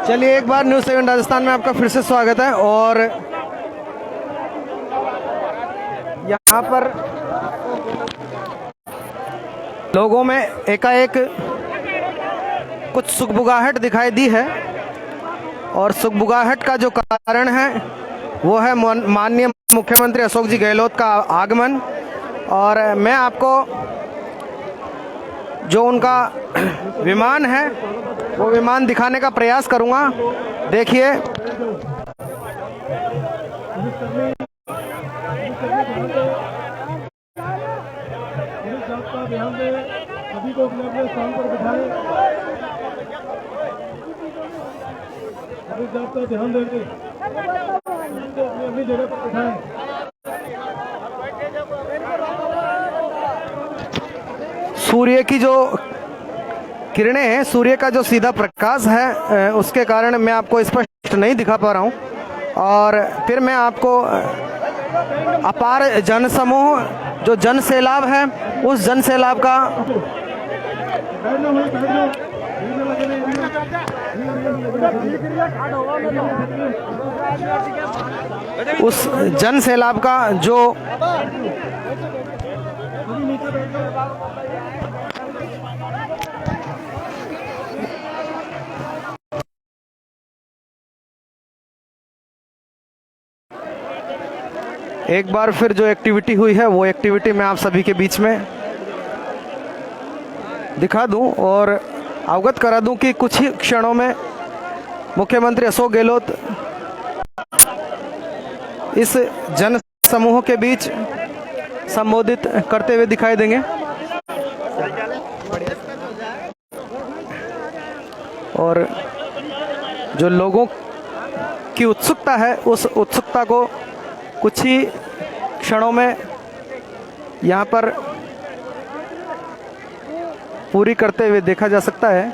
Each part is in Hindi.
चलिए, एक बार न्यूज़ 7 राजस्थान में आपका फिर से स्वागत है। और यहाँ पर लोगों में एकाएक कुछ सुगबुगाहट दिखाई दी है, और सुगबुगाहट का जो कारण है वो है माननीय मुख्यमंत्री अशोक जी गहलोत का आगमन। और मैं आपको जो उनका विमान है वो विमान दिखाने का प्रयास करूंगा। देखिए, सभी को अपने स्थान पर बिठाएं। का ध्यान देंगे, अपनी जगह पर बिठाएं। सूर्य की जो किरणें हैं, सूर्य का जो सीधा प्रकाश है, उसके कारण मैं आपको स्पष्ट नहीं दिखा पा रहा हूं। और फिर मैं आपको अपार जनसमूह, जो जन सैलाब है, उस जन सैलाब का उस जन सैलाब का जो एक बार फिर जो एक्टिविटी हुई है वो एक्टिविटी मैं आप सभी के बीच में दिखा दूं और अवगत करा दूं कि कुछ ही क्षणों में मुख्यमंत्री अशोक गहलोत इस जन समूह के बीच संबोधित करते हुए दिखाई देंगे। और जो लोगों की उत्सुकता है, उस उत्सुकता को कुछ ही क्षणों में यहाँ पर पूरी करते हुए देखा जा सकता है।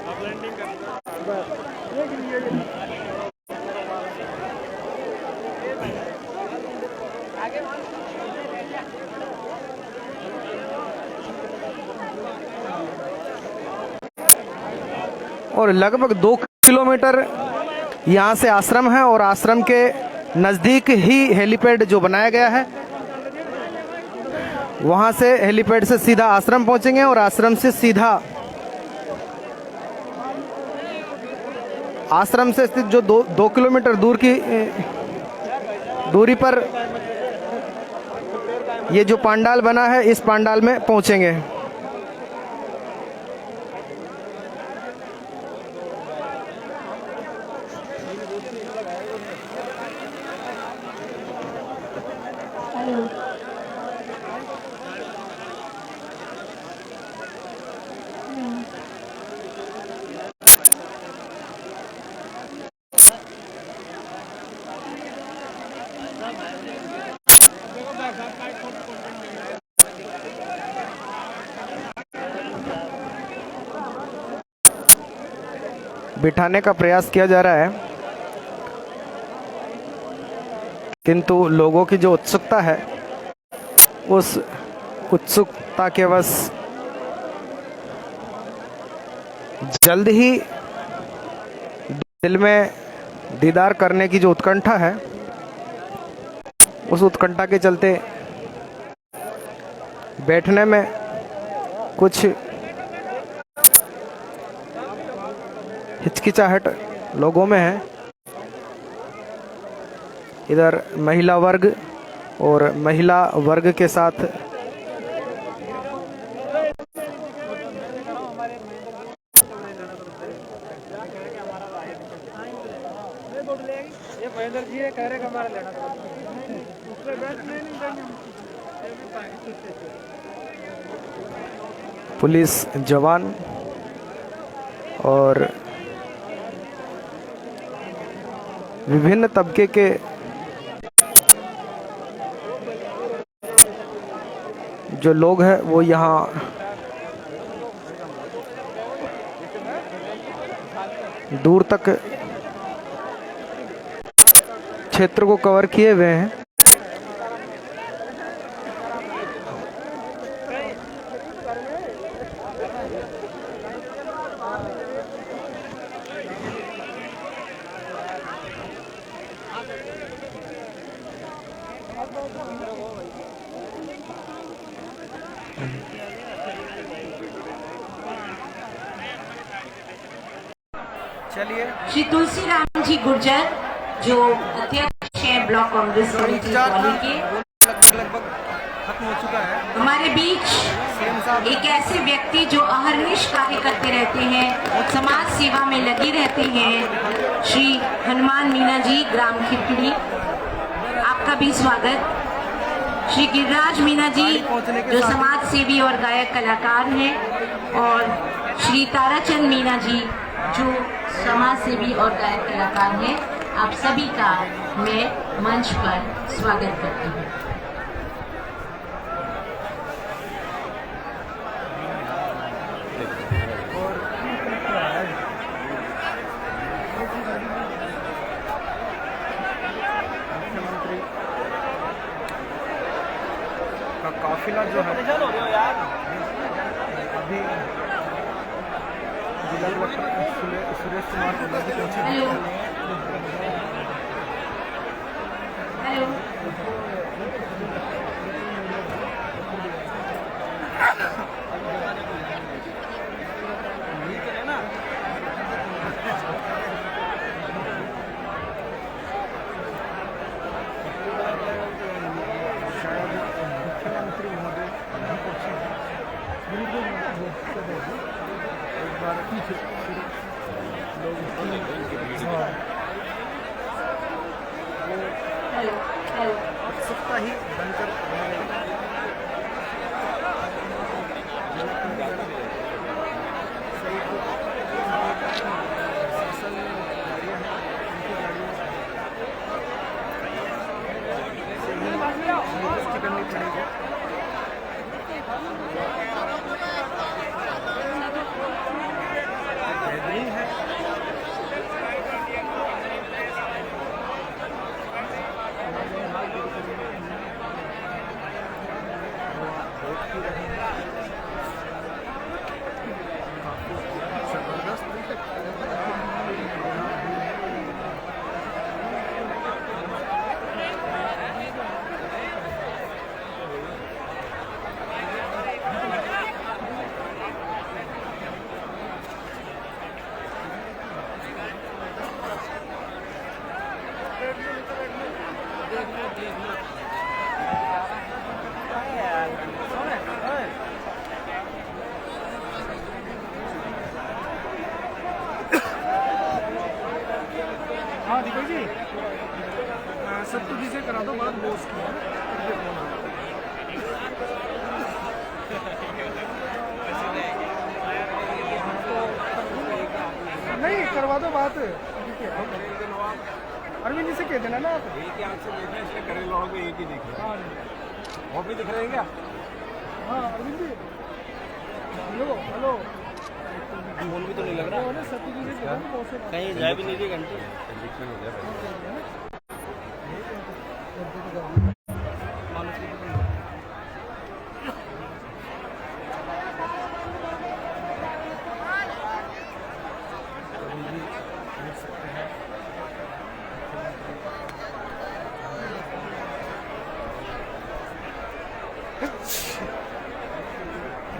और लगभग 2 किलोमीटर यहाँ से आश्रम है, और आश्रम के नज़दीक ही हेलीपैड जो बनाया गया है, वहां से हेलीपैड से सीधा आश्रम पहुंचेंगे, और आश्रम से सीधा आश्रम से स्थित जो 2 किलोमीटर दूर की दूरी पर ये जो पंडाल बना है, इस पंडाल में पहुंचेंगे। बिठाने का प्रयास किया जा रहा है, किंतु लोगों की जो उत्सुकता है, उस उत्सुकता के बस जल्द ही दिल में दीदार करने की जो उत्कंठा है, उस उत्कंठा के चलते बैठने में कुछ हिचकिचाहट लोगों में है। इधर महिला वर्ग और महिला वर्ग के साथ पुलिस जवान और विभिन्न तबके के जो लोग हैं वो यहाँ दूर तक क्षेत्र को कवर किए हुए हैं। चलिए श्री तुलसीराम जी गुर्जर जो अध्यक्ष हैं ब्लॉक कांग्रेस कमेटी कॉलोनी के, लगभग खत्म हो चुका है। हमारे बीच सीएम साहब एक ऐसे व्यक्ति जो अहर्निश कार्य करते रहते हैं, समाज सेवा में लगे रहते हैं, श्री हनुमान मीना जी ग्राम खिपड़ी, आपका भी स्वागत। श्री गिरिराज मीना जी जो समाज सेवी और गायक कलाकार हैं, और श्री ताराचंद मीना जी जो समाज सेवी और गायक कलाकार हैं, आप सभी का मैं मंच पर स्वागत करती हूँ। का काफिला जो है अभी जिला कलेक्टर सुरेश कुमार जी पहुंचे। हेलो हेलो मुख्यमंत्री महोदय नहीं पहुंचे हैं। एक बार हेलो हेलो उत्सुकता ही बनकर करनी पड़ेगी। बेहतरीन है। हाँ दीपक जी, सब कुछ इसे करा दो, बात बॉस की है। नहीं करवा दो बात, ठीक है। अरविंद जी से कह देना ना आप। एक ही आंख से देखना, इसलिए करे लोगों को एक ही दिख रहा हाँ है। वो भी दिख रहे हैं क्या? हाँ Arvind ji, hello hello. Phone भी तो नहीं लग रहा। सत्य जी से कहीं जाए भी नहीं रही घंटे। एडिक्शन हो गया।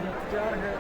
इंतजार है।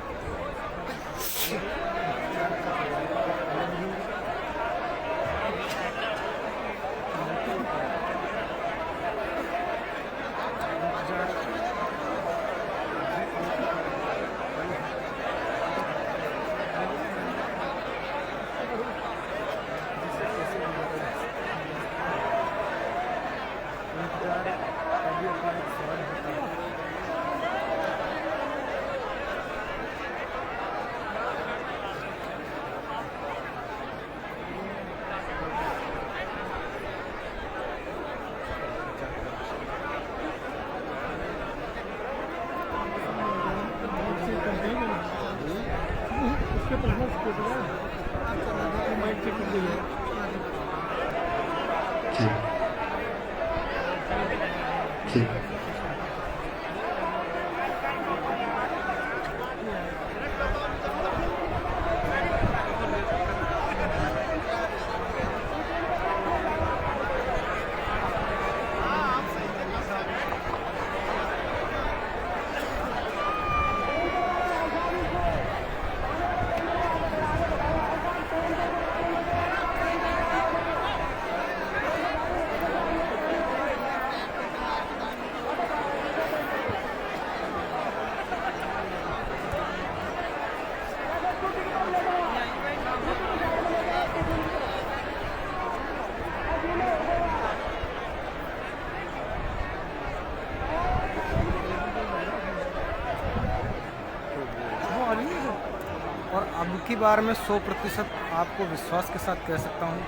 और अब की बार मैं 100% आपको विश्वास के साथ कह सकता हूँ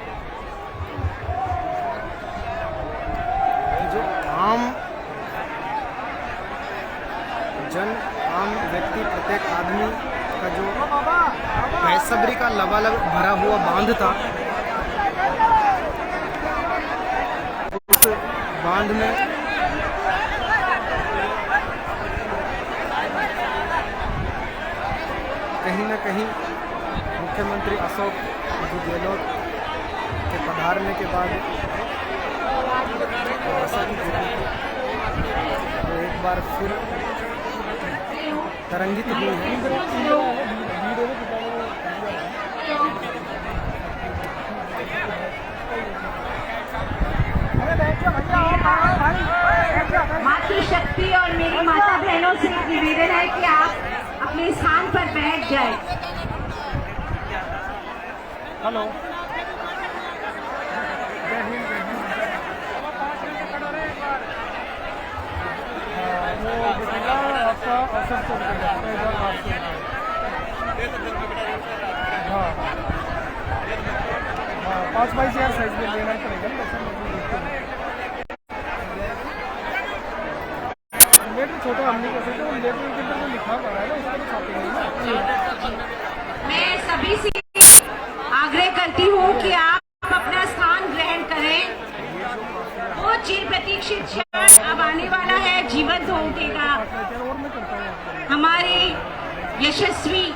कि जो आम व्यक्ति, प्रत्येक आदमी का जो बेसब्री का लबालब भरा हुआ बांध था, उस बांध में कहीं न कहीं मुख्यमंत्री अशोक जी गहलोत के पधारने के बाद वर्षा की तो एक बार फिर तरंगित हुई है। मातृशक्ति और मेरी माता बहनों से निवेदन है कि आप अपने स्थान पर बैठ जाए। हेलो, हाँ 5x4 साइज में लेना पड़ेगा। लेटर छोटा हम नहीं कर सकते, वो लेटर के अंदर जो लिखा पड़ा है ना उसको तो छापेंगे ना। मैं सभी से आग्रह करती हूँ कि आप अपना स्थान ग्रहण करें। वो चिर प्रतीक्षित क्षण अब आने वाला है, जीवंत हो उठेगा। हमारे यशस्वी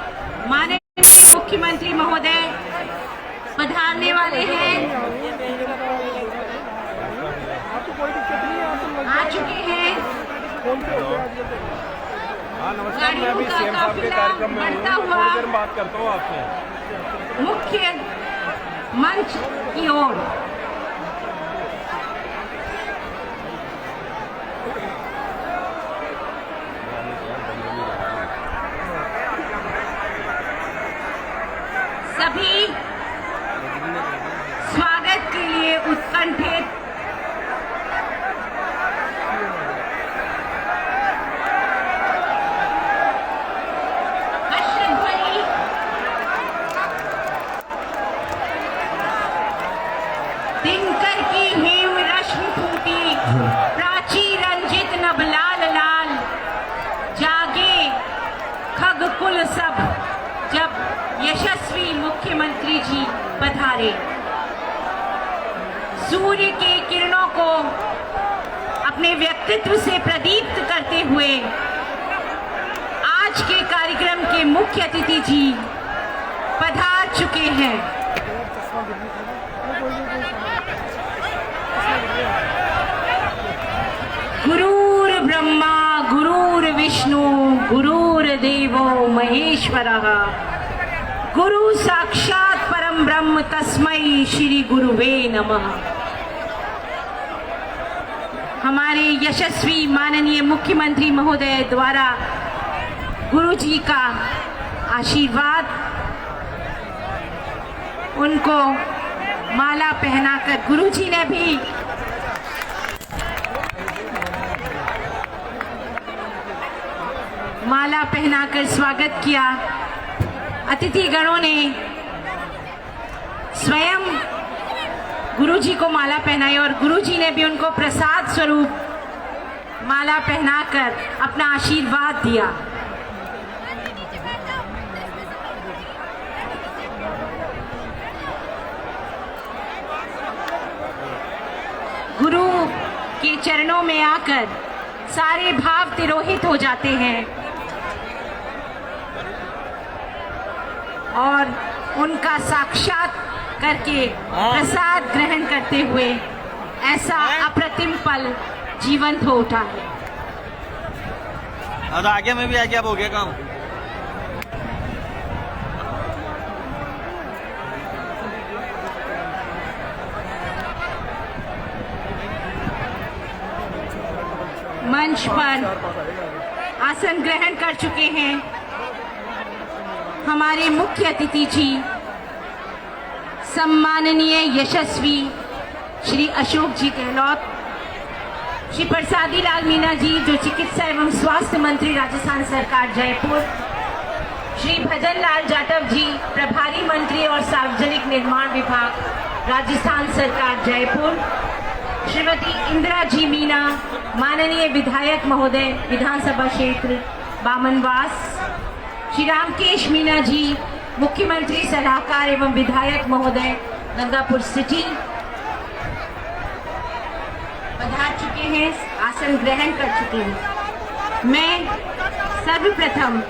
माननीय मुख्यमंत्री महोदय पधारने वाले हैं, आ चुके हैं। गाड़ियों का काफिला बढ़ता हुआ बात करता हूँ आपसे मुख्य मंच की ओर। सभी स्वागत के लिए उत्कंठित हर्षध्वनि दिनकर की हेम रश्मि फूटी, प्राची रंजित नभ लाल लाल, जागे खग कुल सब जब यशस्वी मुख्यमंत्री जी पधारे। सूर्य के किरणों को अपने व्यक्तित्व से प्रदीप्त करते हुए आज के कार्यक्रम के मुख्य अतिथि जी पधार चुके हैं। गुरुर् ब्रह्मा गुरुर्विष्णु गुरुर्देवो महेश्वरः, गुरु साक्षात परम ब्रह्म तस्मै श्री गुरुवे नमः। हमारे यशस्वी माननीय मुख्यमंत्री महोदय द्वारा गुरु जी का आशीर्वाद, उनको माला पहनाकर गुरु जी ने भी माला पहनाकर स्वागत किया। अतिथि गणों ने स्वयं गुरुजी को माला पहनाई और गुरुजी ने भी उनको प्रसाद स्वरूप माला पहनाकर अपना आशीर्वाद दिया। गुरु के चरणों में आकर सारे भाव तिरोहित हो जाते हैं और उनका साक्षात करके प्रसाद ग्रहण करते हुए ऐसा अप्रतिम पल जीवंत हो उठा है। अब आगे में भी आगे अब हो गया काम। मंच पर आसन ग्रहण कर चुके हैं हमारे मुख्य अतिथि जी, सम्माननीय यशस्वी श्री अशोक जी गहलोत, श्री प्रसादी लाल मीणा जी जो चिकित्सा एवं स्वास्थ्य मंत्री राजस्थान सरकार जयपुर, श्री भजन लाल जाटव जी, प्रभारी मंत्री और सार्वजनिक निर्माण विभाग, राजस्थान सरकार, जयपुर। श्रीमती इंदिरा जी मीना, माननीय विधायक महोदय, विधानसभा क्षेत्र बामनवास। श्री रामकेश मीना जी, मुख्यमंत्री सलाहकार एवं विधायक महोदय, गंगापुर सिटी, पधार चुके हैं, आसन ग्रहण कर चुके हैं। मैं सर्वप्रथम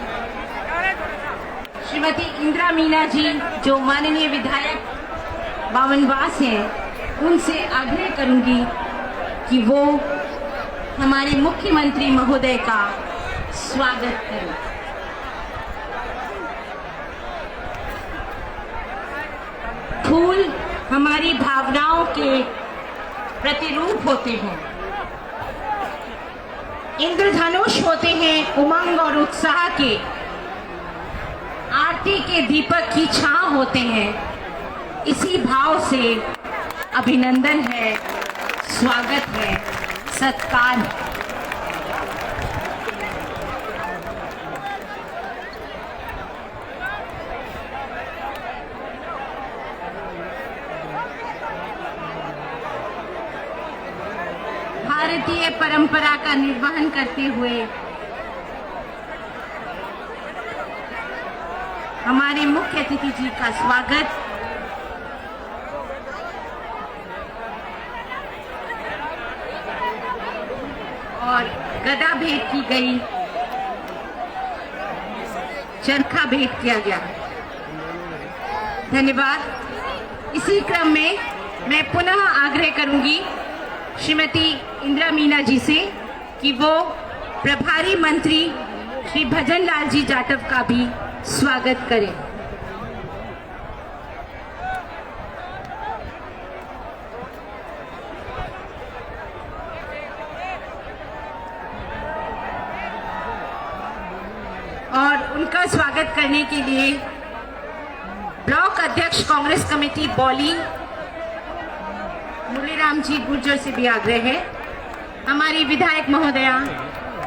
श्रीमती इंदिरा मीना जी, जो माननीय विधायक बामनवास हैं, उनसे आग्रह करूंगी कि वो हमारे मुख्यमंत्री महोदय का स्वागत करें। फूल हमारी भावनाओं के प्रतिरूप होते हैं, इंद्रधनुष होते हैं उमंग और उत्साह के, आरती के दीपक की छांव होते हैं। इसी भाव से अभिनंदन है, स्वागत है, सत्कार है। भारतीय परंपरा का निर्वहन करते हुए हमारे मुख्य अतिथि जी का स्वागत। और गदा भेंट की गई, चरखा भेंट किया गया। धन्यवाद। इसी क्रम में मैं पुनः आग्रह करूंगी श्रीमती इंदिरा मीना जी से कि वो प्रभारी मंत्री श्री भजन लाल जी जाटव का भी स्वागत करें। और उनका स्वागत करने के लिए ब्लॉक अध्यक्ष कांग्रेस कमेटी बौली मुरलीराम जी गुर्जर से भी आग्रह है। हमारी विधायक महोदया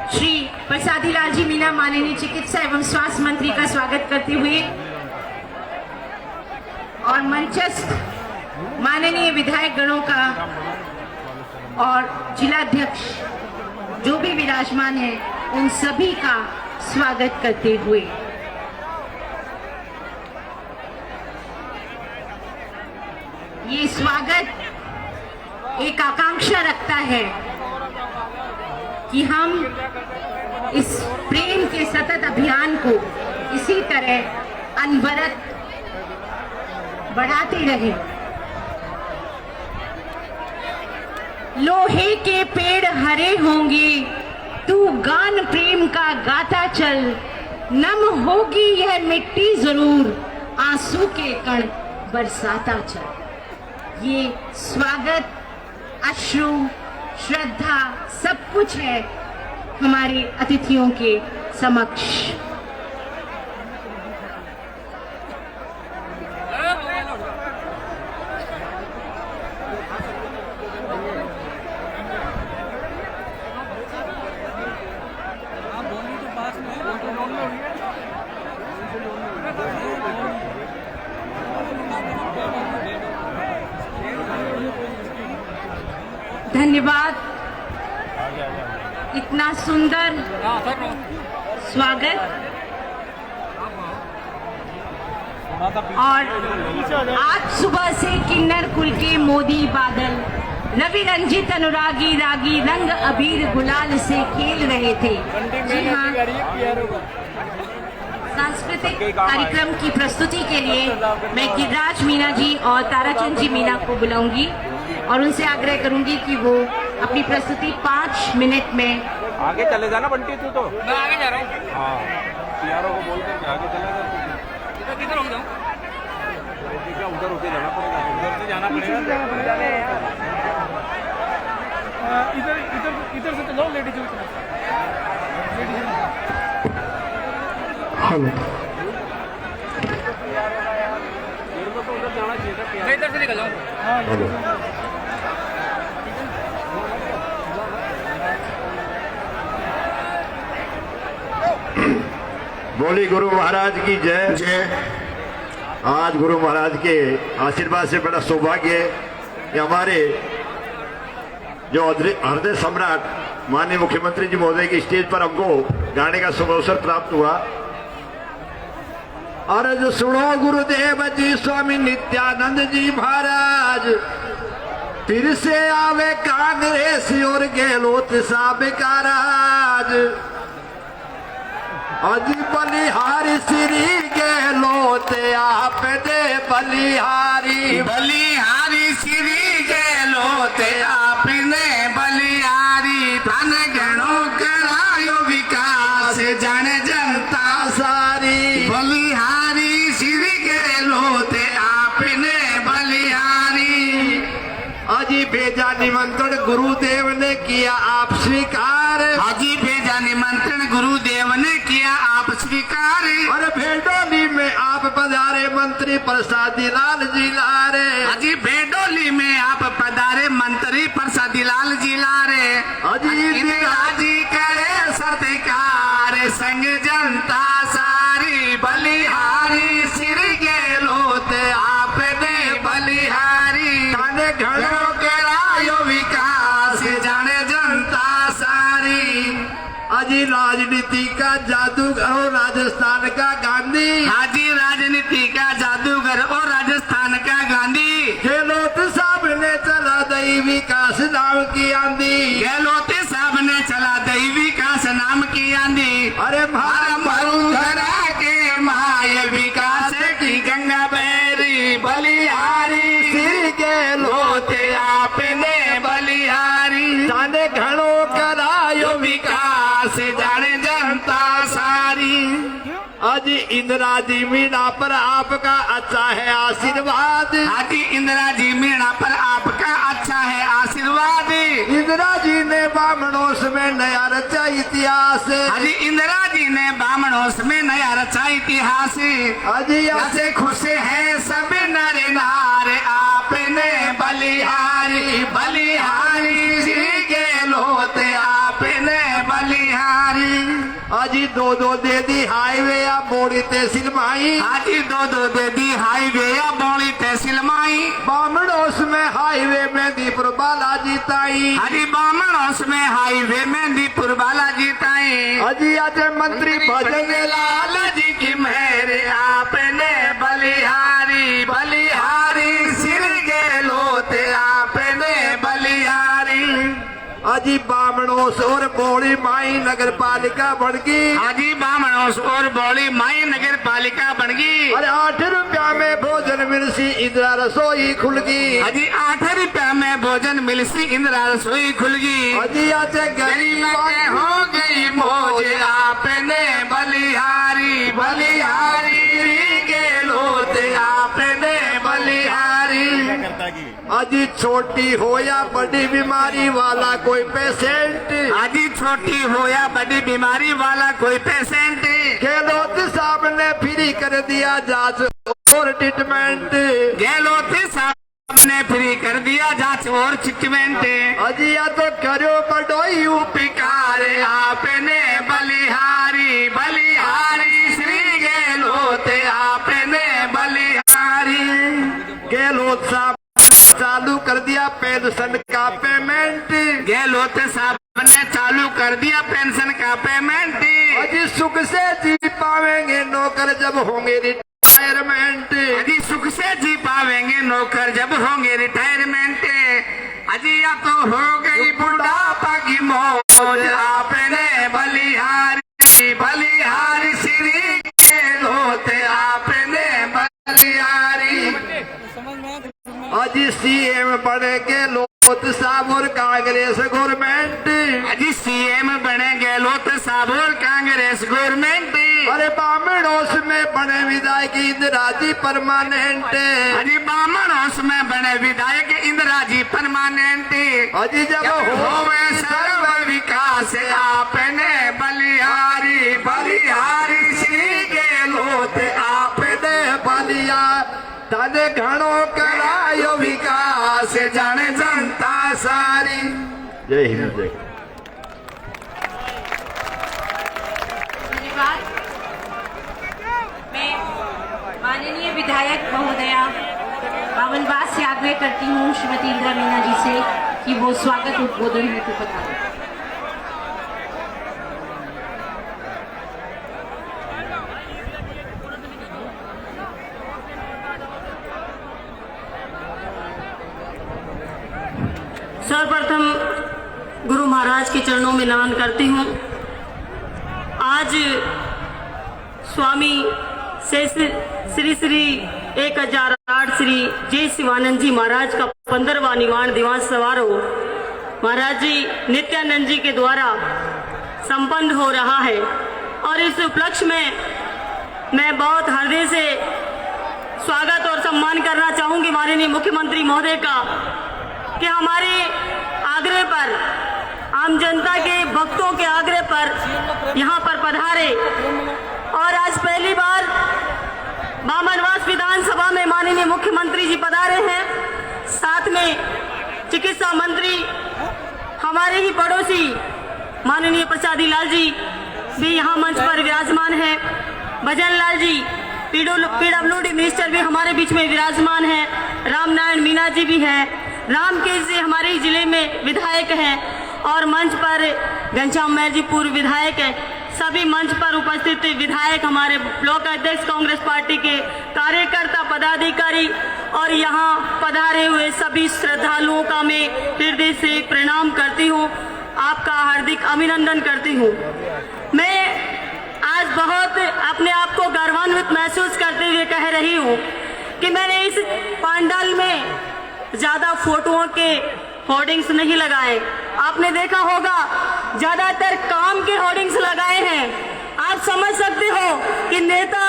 श्री प्रसादी लाल जी मीना, माननीय चिकित्सा एवं स्वास्थ्य मंत्री का स्वागत करते हुए और मंचस्थ माननीय विधायक गणों का और जिलाध्यक्ष जो भी विराजमान है उन सभी का स्वागत करते हुए ये स्वागत एक आकांक्षा रखता है कि हम इस प्रेम के सतत अभियान को इसी तरह अनवरत बढ़ाते रहें। लोहे के पेड़ हरे होंगे, तू गान प्रेम का गाता चल, नम होगी यह मिट्टी जरूर, आंसू के कण बरसाता चल। ये स्वागत, अश्रु, श्रद्धा सब कुछ है हमारे अतिथियों के समक्ष। धन्यवाद। इतना सुंदर स्वागत और आज सुबह से किन्नर कुल के मोदी बादल रवि रंजित अनुरागी रागी रंग अबीर गुलाल से खेल रहे थे। जी हाँ, सांस्कृतिक कार्यक्रम की प्रस्तुति के लिए मैं गिरिराज मीना जी और ताराचंद जी मीना को बुलाऊंगी और उनसे आग्रह करूंगी कि वो अपनी प्रस्तुति 5 मिनट में। आगे चले जाना बंटी, तू तो मैं आगे जा रहा हूँ। हाँ, पीआरओ को बोल करके आगे चला जा। किधर हम जाऊँ? उधर होके जाना पड़ेगा, उधर से जाना पड़ेगा। इधर इधर इधर से चलो, लेडीज हेलो, तो उधर जाना चाहिए था। मैं इधर से निकल जाऊँ। हेलो। बोली गुरु महाराज की जय जय। आज गुरु महाराज के आशीर्वाद से बड़ा सौभाग्य है कि हमारे जो हृदय सम्राट माननीय मुख्यमंत्री जी महोदय की स्टेज पर हमको गाने का शुभ अवसर प्राप्त हुआ। अर्ज सुनो गुरुदेव जी स्वामी नित्यानंद जी महाराज, फिर से आवे कांग्रेस और गहलोत साहब का राज। अजी बलिहारी श्री गहलोत आप दे बलिहारी, बलिहारी श्री गहलोत आपने बलिहारी। धन गणों करायो विकास जन जनता सारी। बलिहारी श्री गहलोत आपने बलिहारी। अजी भेजा निमंत्रण गुरुदेव ने किया आप स्वीकार। हाजी भेजा निमंत्रण गुरुदेव ने किया आप स्वीकार। और भेडोली में आप पधारे मंत्री प्रसादी लाल जी लारे। हाजी भेडोली में आप पधारे मंत्री प्रसादी लाल जी लारे। हाजी करे सत्कार संग जनता सारी। बलिहारी श्री गहलोत आपने बलिहारी। थाने घड़ों करायो विकास जाने जनता सारी। अजी राजनीति का जादूगर और राजस्थान का गांधी। हाजी राजनीति का जादूगर और राजस्थान का गांधी। गहलोत साहब ने चला दई विकास नाम की आंधी। गहलोत साहब ने चला दई विकास नाम की आंधी। अरे मरुधरा के माय विकास की गंगा बहरी। बलिहारी श्री गहलोत आपने बलिहारी। थाने घड़ों करायो विकास जाने जनता सारी। आज इंदिरा जी मीणा पर आपका अच्छा है आशीर्वाद। हाजी इंदिरा जी मीणा पर आपका अच्छा है आशीर्वाद। इंदिरा जी ने बामणोस में नया रचा इतिहास। हाजी इंदिरा जी ने बामणोस में नया रचा इतिहास। अजी ऐसे खुश है सब नर नार आपने बलिहारी। बलिहारी श्री गहलोत आपने बलिहारी। अजी दो दे दी हाईवे या बोड़ी तहसील माई। हाजी दो दे दी हाईवे या बोली तहसील माई। बामणोस में हाईवे मेहंदीपुर बालाजी ताई। हाजी बामणोस में हाईवे मेहंदीपुर बालाजी ताई। अजी आज मंत्री भजन लाल जी की मेहर आपने बलिहारी। बलिहारी श्री गहलोत आपने बलिहारी। अजी बामणोस और बोड़ी माई नगर पालिका बन गई। हाजी बामणोस और बोली माई नगर पालिका बन गई। अरे 8 रुपया में भोजन मिलसी इंदिरा रसोई खुल गई। हाजी 8 रुपया में भोजन मिलसी इंदिरा रसोई खुल गई। अजी आज गरीब हो गई मौज आपने बलिहारी। बलिहारी गहलोत आपने बलिहारी। अजी छोटी हो या बड़ी बीमारी वाला कोई पेशेंट। हाजी छोटी हो या बड़ी बीमारी वाला कोई पेशेंट। गहलोत साहब ने फ्री कर दिया जांच और ट्रीटमेंट। गहलोत साहब ने फ्री कर दिया जांच और ट्रीटमेंट। अजी या तो करो बड़ोई उपकार आपने बलिहारी। बलिहारी श्री गहलोत आपने बलिहारी। गहलोत साहब चालू कर दिया पेंशन का पेमेंट। गहलोत साहब ने चालू कर दिया पेंशन का पेमेंट। अजी सुख से जी पावेंगे नौकर जब होंगे रिटायरमेंट। अजी सुख से जी पावेंगे नौकर जब होंगे रिटायरमेंट। अजी या तो हो गई बुढ़ापा की मौज आपने बलिहारी। बलिहारी श्री गहलोत आपने बलिहारी। अजी सीएम बने गहलोत साहब और कांग्रेस गवर्नमेंट। अजी सीएम बने गहलोत साहब और कांग्रेस गवर्नमेंट। अरे बामणोस में बने विधायक इंदिरा जी परमानेंट। अजी बामणोस में बने विधायक इंदिरा जी परमानेंट। अजी जब होवे सर्व विकास आपने बलिहारी। बलिहारी श्री गहलोत आपने बलिया तने घणो करायो विकास जाने जनता सारी। जय हिंद जय। धन्यवाद। विधायक महोदया बावनबाग से आग्रह करती हूँ श्रीमती इंदिरा मीना जी से कि वो स्वागत उद्बोधन हेतु पधारें। सर्वप्रथम गुरु महाराज के चरणों में नमन करती हूँ। आज स्वामी से श्री 1008 श्री जय शिवानंद जी महाराज का 15वां निर्वाण दिवस समारोह महाराज जी नित्यानंद जी के द्वारा संपन्न हो रहा है और इस उपलक्ष्य में मैं बहुत हृदय से स्वागत और सम्मान करना चाहूंगी माननीय मुख्यमंत्री महोदय का कि हमारे आग्रह पर, आम जनता के भक्तों के आग्रह पर यहाँ पर पधारे और आज पहली बार बामनवास विधानसभा में माननीय मुख्यमंत्री जी पधारे हैं। साथ में चिकित्सा मंत्री हमारे ही पड़ोसी माननीय प्रसादी लाल जी भी यहाँ मंच पर विराजमान हैं। भजन लाल जी पीडब्ल्यूडी मिनिस्टर भी हमारे बीच में विराजमान हैं। रामनारायण मीना जी भी हैं। रामकेश जी हमारे ही जिले में विधायक हैं और मंच पर घनश्याम मैर जी पूर्व विधायक है। सभी मंच पर उपस्थित विधायक, हमारे ब्लॉक अध्यक्ष कांग्रेस पार्टी के कार्यकर्ता, पदाधिकारी और यहाँ पधारे हुए सभी श्रद्धालुओं का मैं हृदय से प्रणाम करती हूँ, आपका हार्दिक अभिनंदन करती हूँ। मैं आज बहुत अपने आप को गौरवान्वित महसूस करते हुए कह रही हूँ कि मैंने इस पंडाल में ज्यादा फोटोओं के होर्डिंग्स नहीं लगाए। आपने देखा होगा ज्यादातर काम के होर्डिंग्स लगाए हैं। आप समझ सकते हो कि नेता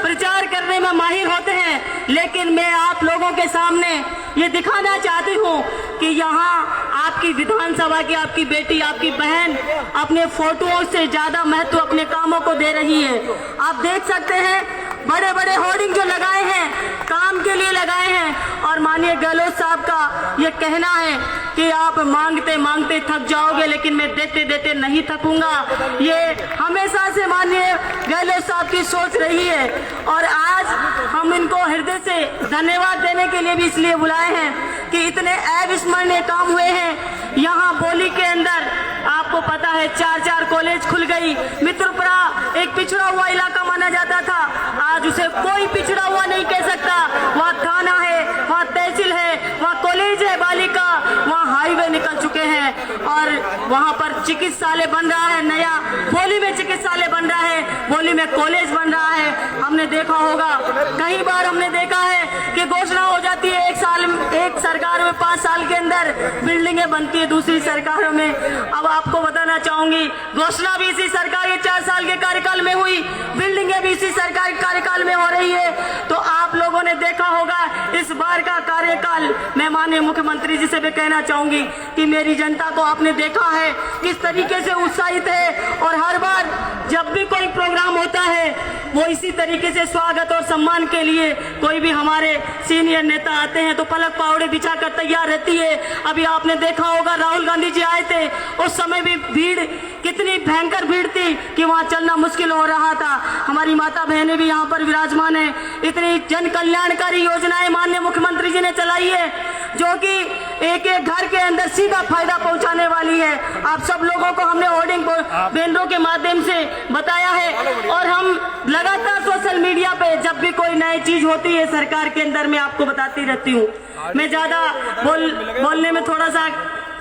प्रचार करने में माहिर होते हैं, लेकिन मैं आप लोगों के सामने ये दिखाना चाहती हूँ कि यहाँ आपकी विधानसभा की आपकी बेटी, आपकी बहन अपने फोटोओं से ज्यादा महत्व अपने कामों को दे रही है। आप देख सकते हैं बड़े बड़े होर्डिंग जो लगाए हैं काम के लिए लगाए हैं और माननीय गहलोत साहब का ये कहना है कि आप मांगते मांगते थक जाओगे, लेकिन मैं देते देते नहीं थकूंगा। ये हमेशा से माननीय गहलोत साहब की सोच रही है और आज हम इनको हृदय से धन्यवाद देने के लिए भी इसलिए बुलाए हैं कि इतने अविस्मरणीय काम हुए हैं। यहाँ बोली के अंदर आपको पता है 4 कॉलेज खुल गई। मित्रपुरा एक पिछड़ा हुआ इलाका माना जाता था, आज उसे कोई पिछड़ा हुआ नहीं कह सकता। वहाँ थाना है, वहाँ तहसील है, वहाँ कॉलेज है बालिका, वहाँ हाईवे निकल चुके हैं और वहाँ पर चिकित्सालय बन रहा है। नया बोली में चिकित्सालय बन रहा है, बोली में कॉलेज बन रहा है। हमने देखा होगा कई बार हमने देखा है कि घोषणा हो जाती है एक सरकार में 5 साल के अंदर बिल्डिंगें बनती है, दूसरी सरकारों में। अब आपको बताना चाहूंगी घोषणा भी इसी सरकार के 4 साल के कार्यकाल में हुई, बिल्डिंगें भी इसी सरकार के कार्यकाल में हो रही है। तो आप लोगों ने देखा होगा इस बार का कार्यकाल, मैं माननीय मुख्यमंत्री जी से भी कहना चाहूंगी कि मेरी जनता को आपने देखा है किस तरीके से उत्साहित है और हर बार जब भी कोई प्रोग्राम होता है वो इसी तरीके से स्वागत और सम्मान के लिए कोई भी हमारे सीनियर नेता आते हैं तो पलक पावड़े बिछाकर तैयार रहती है। अभी आपने देखा होगा राहुल गांधी जी आए थे, उस समय भी भीड़, कितनी भयंकर भीड़ थी कि वहाँ चलना मुश्किल हो रहा था। हमारी माता बहनें भी यहाँ पर विराजमान है। इतनी जन कल्याणकारी योजनाएं माननीय मुख्यमंत्री जी ने चलाई है जो कि एक एक घर के अंदर सीधा फायदा पहुंचाने वाली है। आप सब लोगों को हमने होर्डिंग बैनरों के माध्यम से बताया है और हम लगातार सोशल मीडिया पे जब भी कोई नई चीज होती है सरकार के अंदर मैं आपको बताती रहती हूँ। मैं ज्यादा बोलने में थोड़ा सा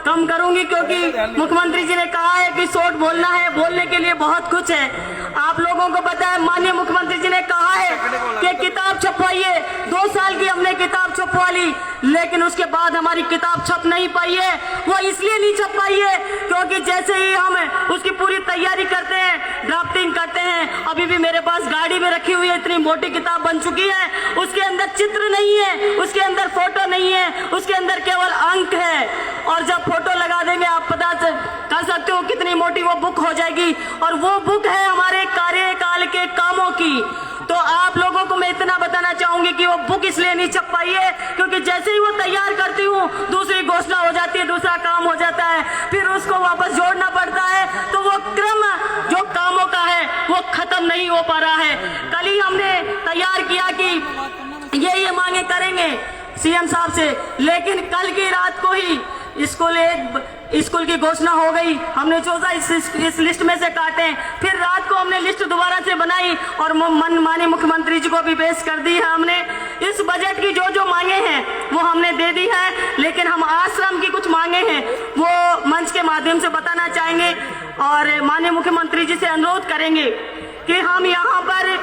कम करूंगी क्योंकि मुख्यमंत्री जी ने कहा है कि शॉर्ट बोलना है, बोलने के लिए बहुत कुछ है। आप लोगों को पता है माननीय मुख्यमंत्री जी ने कहा है कि किताब छपवाइए। 2 साल की हमने किताब छपवा ली, लेकिन उसके बाद हमारी किताब छप नहीं पाई है। वो इसलिए नहीं छप पाई है क्योंकि जैसे ही हम उसकी पूरी तैयारी करते हैं, ड्राफ्टिंग करते हैं, अभी भी मेरे पास गाड़ी में रखी हुई है, इतनी मोटी किताब बन चुकी है, उसके अंदर चित्र नहीं है, उसके अंदर फोटो नहीं है, उसके अंदर केवल अंक है। और जब फोटो लगा देंगे आप पता कर सकते हो कितनी मोटी वो बुक हो जाएगी और वो बुक है हमारे कार्यकाल के कामों की। तो आप लोगों को मैं इतना बताना चाहूंगी कि वो बुक इसलिए नहीं छप पाई है क्योंकि जैसे ही वो तैयार करती हूँ दूसरी घोषणा हो जाती है, दूसरा काम हो जाता है, फिर उसको वापस जोड़ना पड़ता है, तो वो क्रम जो कामों का है वो खत्म नहीं हो पा रहा है। कल ही हमने तैयार किया कि करेंगे सीएम साहब से, लेकिन कल की रात को ही स्कूल की घोषणा हो गई। हमने सोचा इस लिस्ट में से काटें, फिर रात को हमने लिस्ट दोबारा से बनाई और माननीय मुख्यमंत्री जी को भी पेश कर दी है। हमने इस बजट की जो मांगे हैं वो हमने दे दी है, लेकिन हम आश्रम की कुछ मांगे हैं वो मंच के माध्यम से बताना चाहेंगे और माननीय मुख्यमंत्री जी से अनुरोध करेंगे कि हम यहाँ पर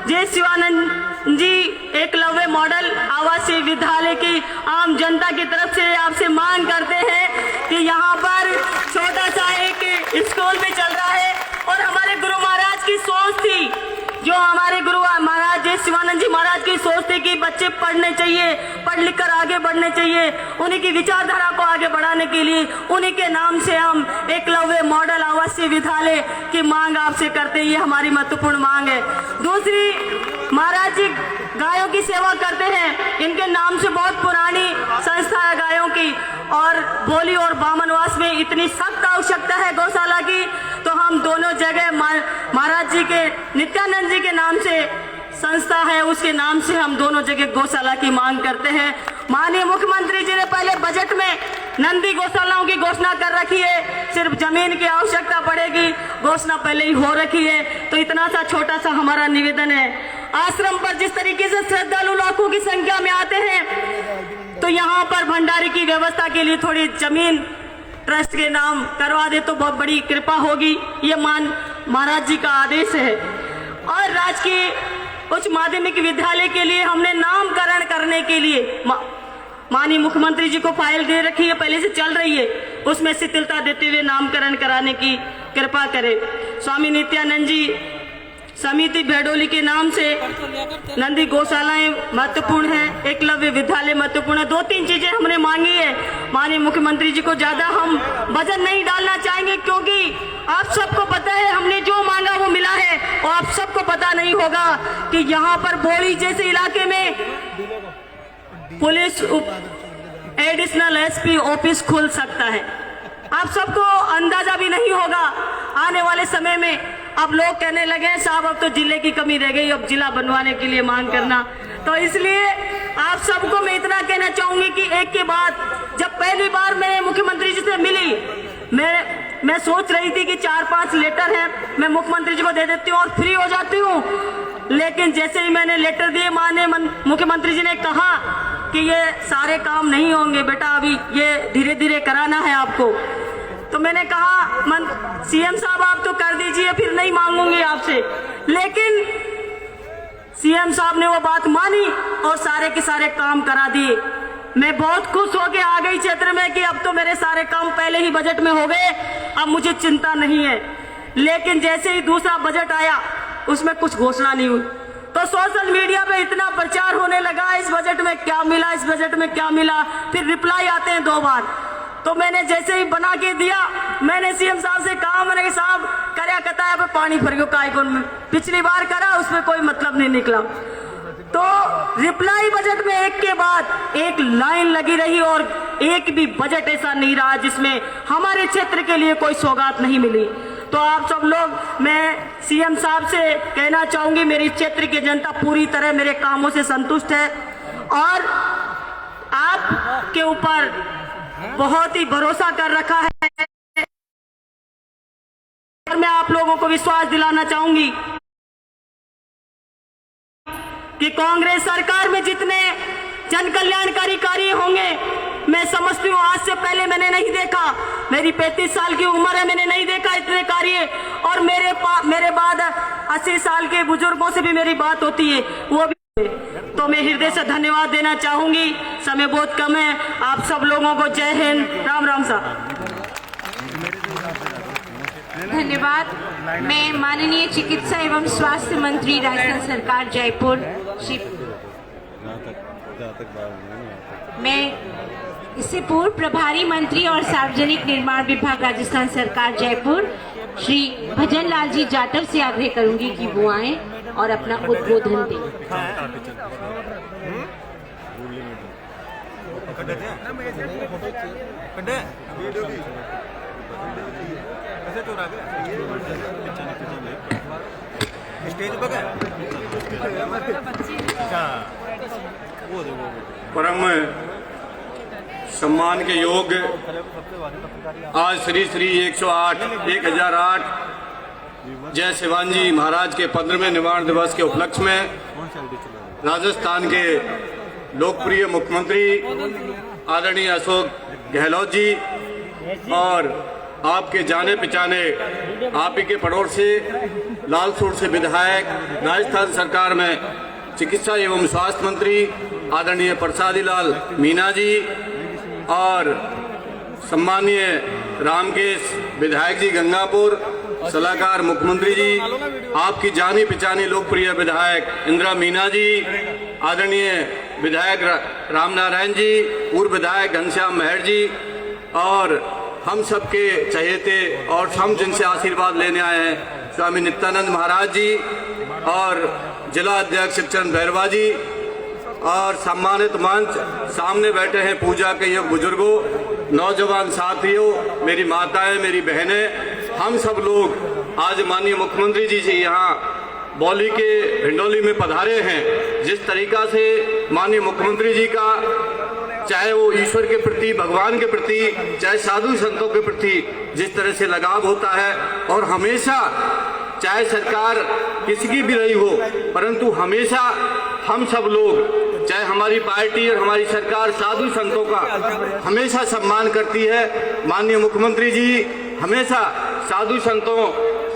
जय शिवानंद जी एकलव्य मॉडल आवासीय विद्यालय की आम जनता की तरफ से आपसे मांग करते हैं कि यहाँ पर छोटा सा एक स्कूल भी चल रहा है और हमारे गुरु महाराज की सोच थी, जो हमारे गुरु महाराज जय शिवानंद जी महाराज की सोच थी कि बच्चे पढ़ने चाहिए, पढ़ लिख कर आगे बढ़ने चाहिए, उन्हीं की विचारधारा को आगे बढ़ाने के लिए उन्हीं के नाम से हम एकलव्य मॉडल आवासीय विद्यालय की मांग आपसे करते हैं। ये हमारी महत्वपूर्ण मांग है। दूसरी, महाराज जी गायों की सेवा करते हैं, इनके नाम से बहुत पुरानी संस्था है गायों की, और बोली और बामनवास में इतनी सख्त आवश्यकता है गौशाला की, तो हम दोनों जगह महाराज जी के नित्यानंद जी के नाम से संस्था है, उसके नाम से हम दोनों जगह गौशाला की मांग करते हैं। माननीय मुख्यमंत्री जी ने पहले बजट में नंदी गौशालाओं की घोषणा कर रखी है, सिर्फ जमीन की आवश्यकता पड़ेगी, घोषणा पहले ही हो रखी है। तो इतना सा छोटा सा हमारा निवेदन है, आश्रम पर जिस तरीके से श्रद्धालु लाखों की संख्या में आते हैं, तो यहाँ पर भंडारे की व्यवस्था के लिए थोड़ी जमीन ट्रस्ट के नाम करवा दे तो बहुत बड़ी कृपा होगी। ये महाराज जी का आदेश है। और राजकीय उच्च माध्यमिक विद्यालय के लिए हमने नामकरण करने के लिए माननीय मुख्यमंत्री जी को फाइल दे रखी है, पहले से चल रही है, उसमें शिथिलता देते हुए नामकरण कराने की कृपा करें। स्वामी नित्यानंद जी समिति भेडोली के नाम से नंदी गौशालाएं महत्वपूर्ण है, एकलव्य विद्यालय महत्वपूर्ण है। 2-3 चीजें हमने मांगी है। माननीय मुख्यमंत्री जी को ज्यादा हम वजन नहीं डालना चाहेंगे, क्योंकि आप सबको पता है हमने जो मांगा वो मिला है, और आप सबको पता नहीं होगा कि यहाँ पर बोरी जैसे इलाके में पुलिस एडिशनल एसपी ऑफिस खुल सकता है। आप सबको अंदाजा भी नहीं होगा आने वाले समय में। अब लोग कहने लगे साहब अब तो जिले की कमी रह गई, अब जिला बनवाने के लिए मांग करना। तो इसलिए आप सबको मैं इतना कहना चाहूंगी कि एक के बाद, जब पहली बार मैं मुख्यमंत्री जी से मिली, मैं सोच रही थी कि 4-5 लेटर हैं, मैं मुख्यमंत्री जी को दे देती हूँ और फ्री हो जाती हूँ। लेकिन जैसे ही मैंने लेटर दिए, माननीय मुख्यमंत्री जी ने कहा कि ये सारे काम नहीं होंगे बेटा, अभी ये धीरे धीरे कराना है आपको। तो मैंने कहा सीएम साहब आप तो कर दीजिए, फिर नहीं मांगूंगी आपसे। लेकिन सीएम साहब ने वो बात मानी और सारे के सारे काम करा दिए। मैं बहुत खुश होके आ गई क्षेत्र में कि अब तो मेरे सारे काम पहले ही बजट में हो गए, अब मुझे चिंता नहीं है। लेकिन जैसे ही दूसरा बजट आया उसमें कुछ घोषणा नहीं हुई, तो सोशल मीडिया पे इतना प्रचार होने लगा इस बजट में क्या मिला, इस बजट में क्या मिला, फिर रिप्लाई आते हैं 2 बार। तो मैंने जैसे ही बना के दिया, मैंने सीएम साहब से कहा, मैंने कहा साहब कर्या कताया पे पानी भर गयो कायकोन में, पिछली बार करा उसमें कोई मतलब नहीं निकला। तो रिप्लाई बजट में एक के बाद एक लाइन लगी रही और एक भी बजट ऐसा नहीं रहा जिसमें हमारे क्षेत्र के लिए कोई सौगात नहीं मिली। तो आप सब लोग, मैं सीएम साहब से कहना चाहूंगी, मेरी क्षेत्र की जनता पूरी तरह मेरे कामों से संतुष्ट है और आपके ऊपर बहुत ही भरोसा कर रखा है। और मैं आप लोगों को विश्वास दिलाना चाहूंगी कि कांग्रेस सरकार में जितने जन कल्याणकारी कार्य होंगे, मैं समझती हूँ आज से पहले मैंने नहीं देखा। मेरी 35 साल की उम्र है, मैंने नहीं देखा इतने कार्य। और मेरे बाद 80 साल के बुजुर्गों से भी मेरी बात होती है, वो भी। तो मैं हृदय से धन्यवाद देना चाहूंगी। समय बहुत कम है। आप सब लोगों को जय हिंद, राम राम साहब। धन्यवाद। मैं माननीय चिकित्सा एवं स्वास्थ्य मंत्री राजस्थान सरकार जयपुर श्री, मैं इससे पूर्व प्रभारी मंत्री और सार्वजनिक निर्माण विभाग राजस्थान सरकार जयपुर श्री भजन लाल जी जाटव से आग्रह करूंगी कि वो आए और अपना उद्बोधन दें। स्टेज पर परम सम्मान के योग्य आज श्री श्री 1008 जय शिवाजी महाराज के 15वें निर्वाण दिवस के उपलक्ष्य में राजस्थान के लोकप्रिय मुख्यमंत्री आदरणीय अशोक गहलोत जी और आपके जाने पहचाने आप ही के पड़ोसी लालसोट से विधायक राजस्थान सरकार में चिकित्सा एवं स्वास्थ्य मंत्री आदरणीय प्रसादी लाल मीना जी और सम्मानीय रामकेश विधायक जी गंगापुर सलाहकार मुख्यमंत्री जी, आपकी जानी पहचानी लोकप्रिय विधायक इंदिरा मीना जी, आदरणीय विधायक रामनारायण जी, पूर्व विधायक घनश्याम महर जी और हम सबके चहेते और हम जिनसे आशीर्वाद लेने आए हैं स्वामी नित्यानंद महाराज जी और जिला अध्यक्ष शिवचंद भैरवा जी और सम्मानित मंच सामने बैठे हैं पूजा के युग बुजुर्गों, नौजवान साथियों, मेरी माताएं, मेरी बहनें, हम सब लोग आज माननीय मुख्यमंत्री जी से यहाँ बौली के हिंडोली में पधारे हैं। जिस तरीका से माननीय मुख्यमंत्री जी का चाहे वो ईश्वर के प्रति, भगवान के प्रति, चाहे साधु संतों के प्रति जिस तरह से लगाव होता है और हमेशा चाहे सरकार किसी की भी रही हो परंतु हमेशा हम सब लोग चाहे हमारी पार्टी और हमारी सरकार साधु संतों का हमेशा सम्मान करती है। माननीय मुख्यमंत्री जी हमेशा साधु संतों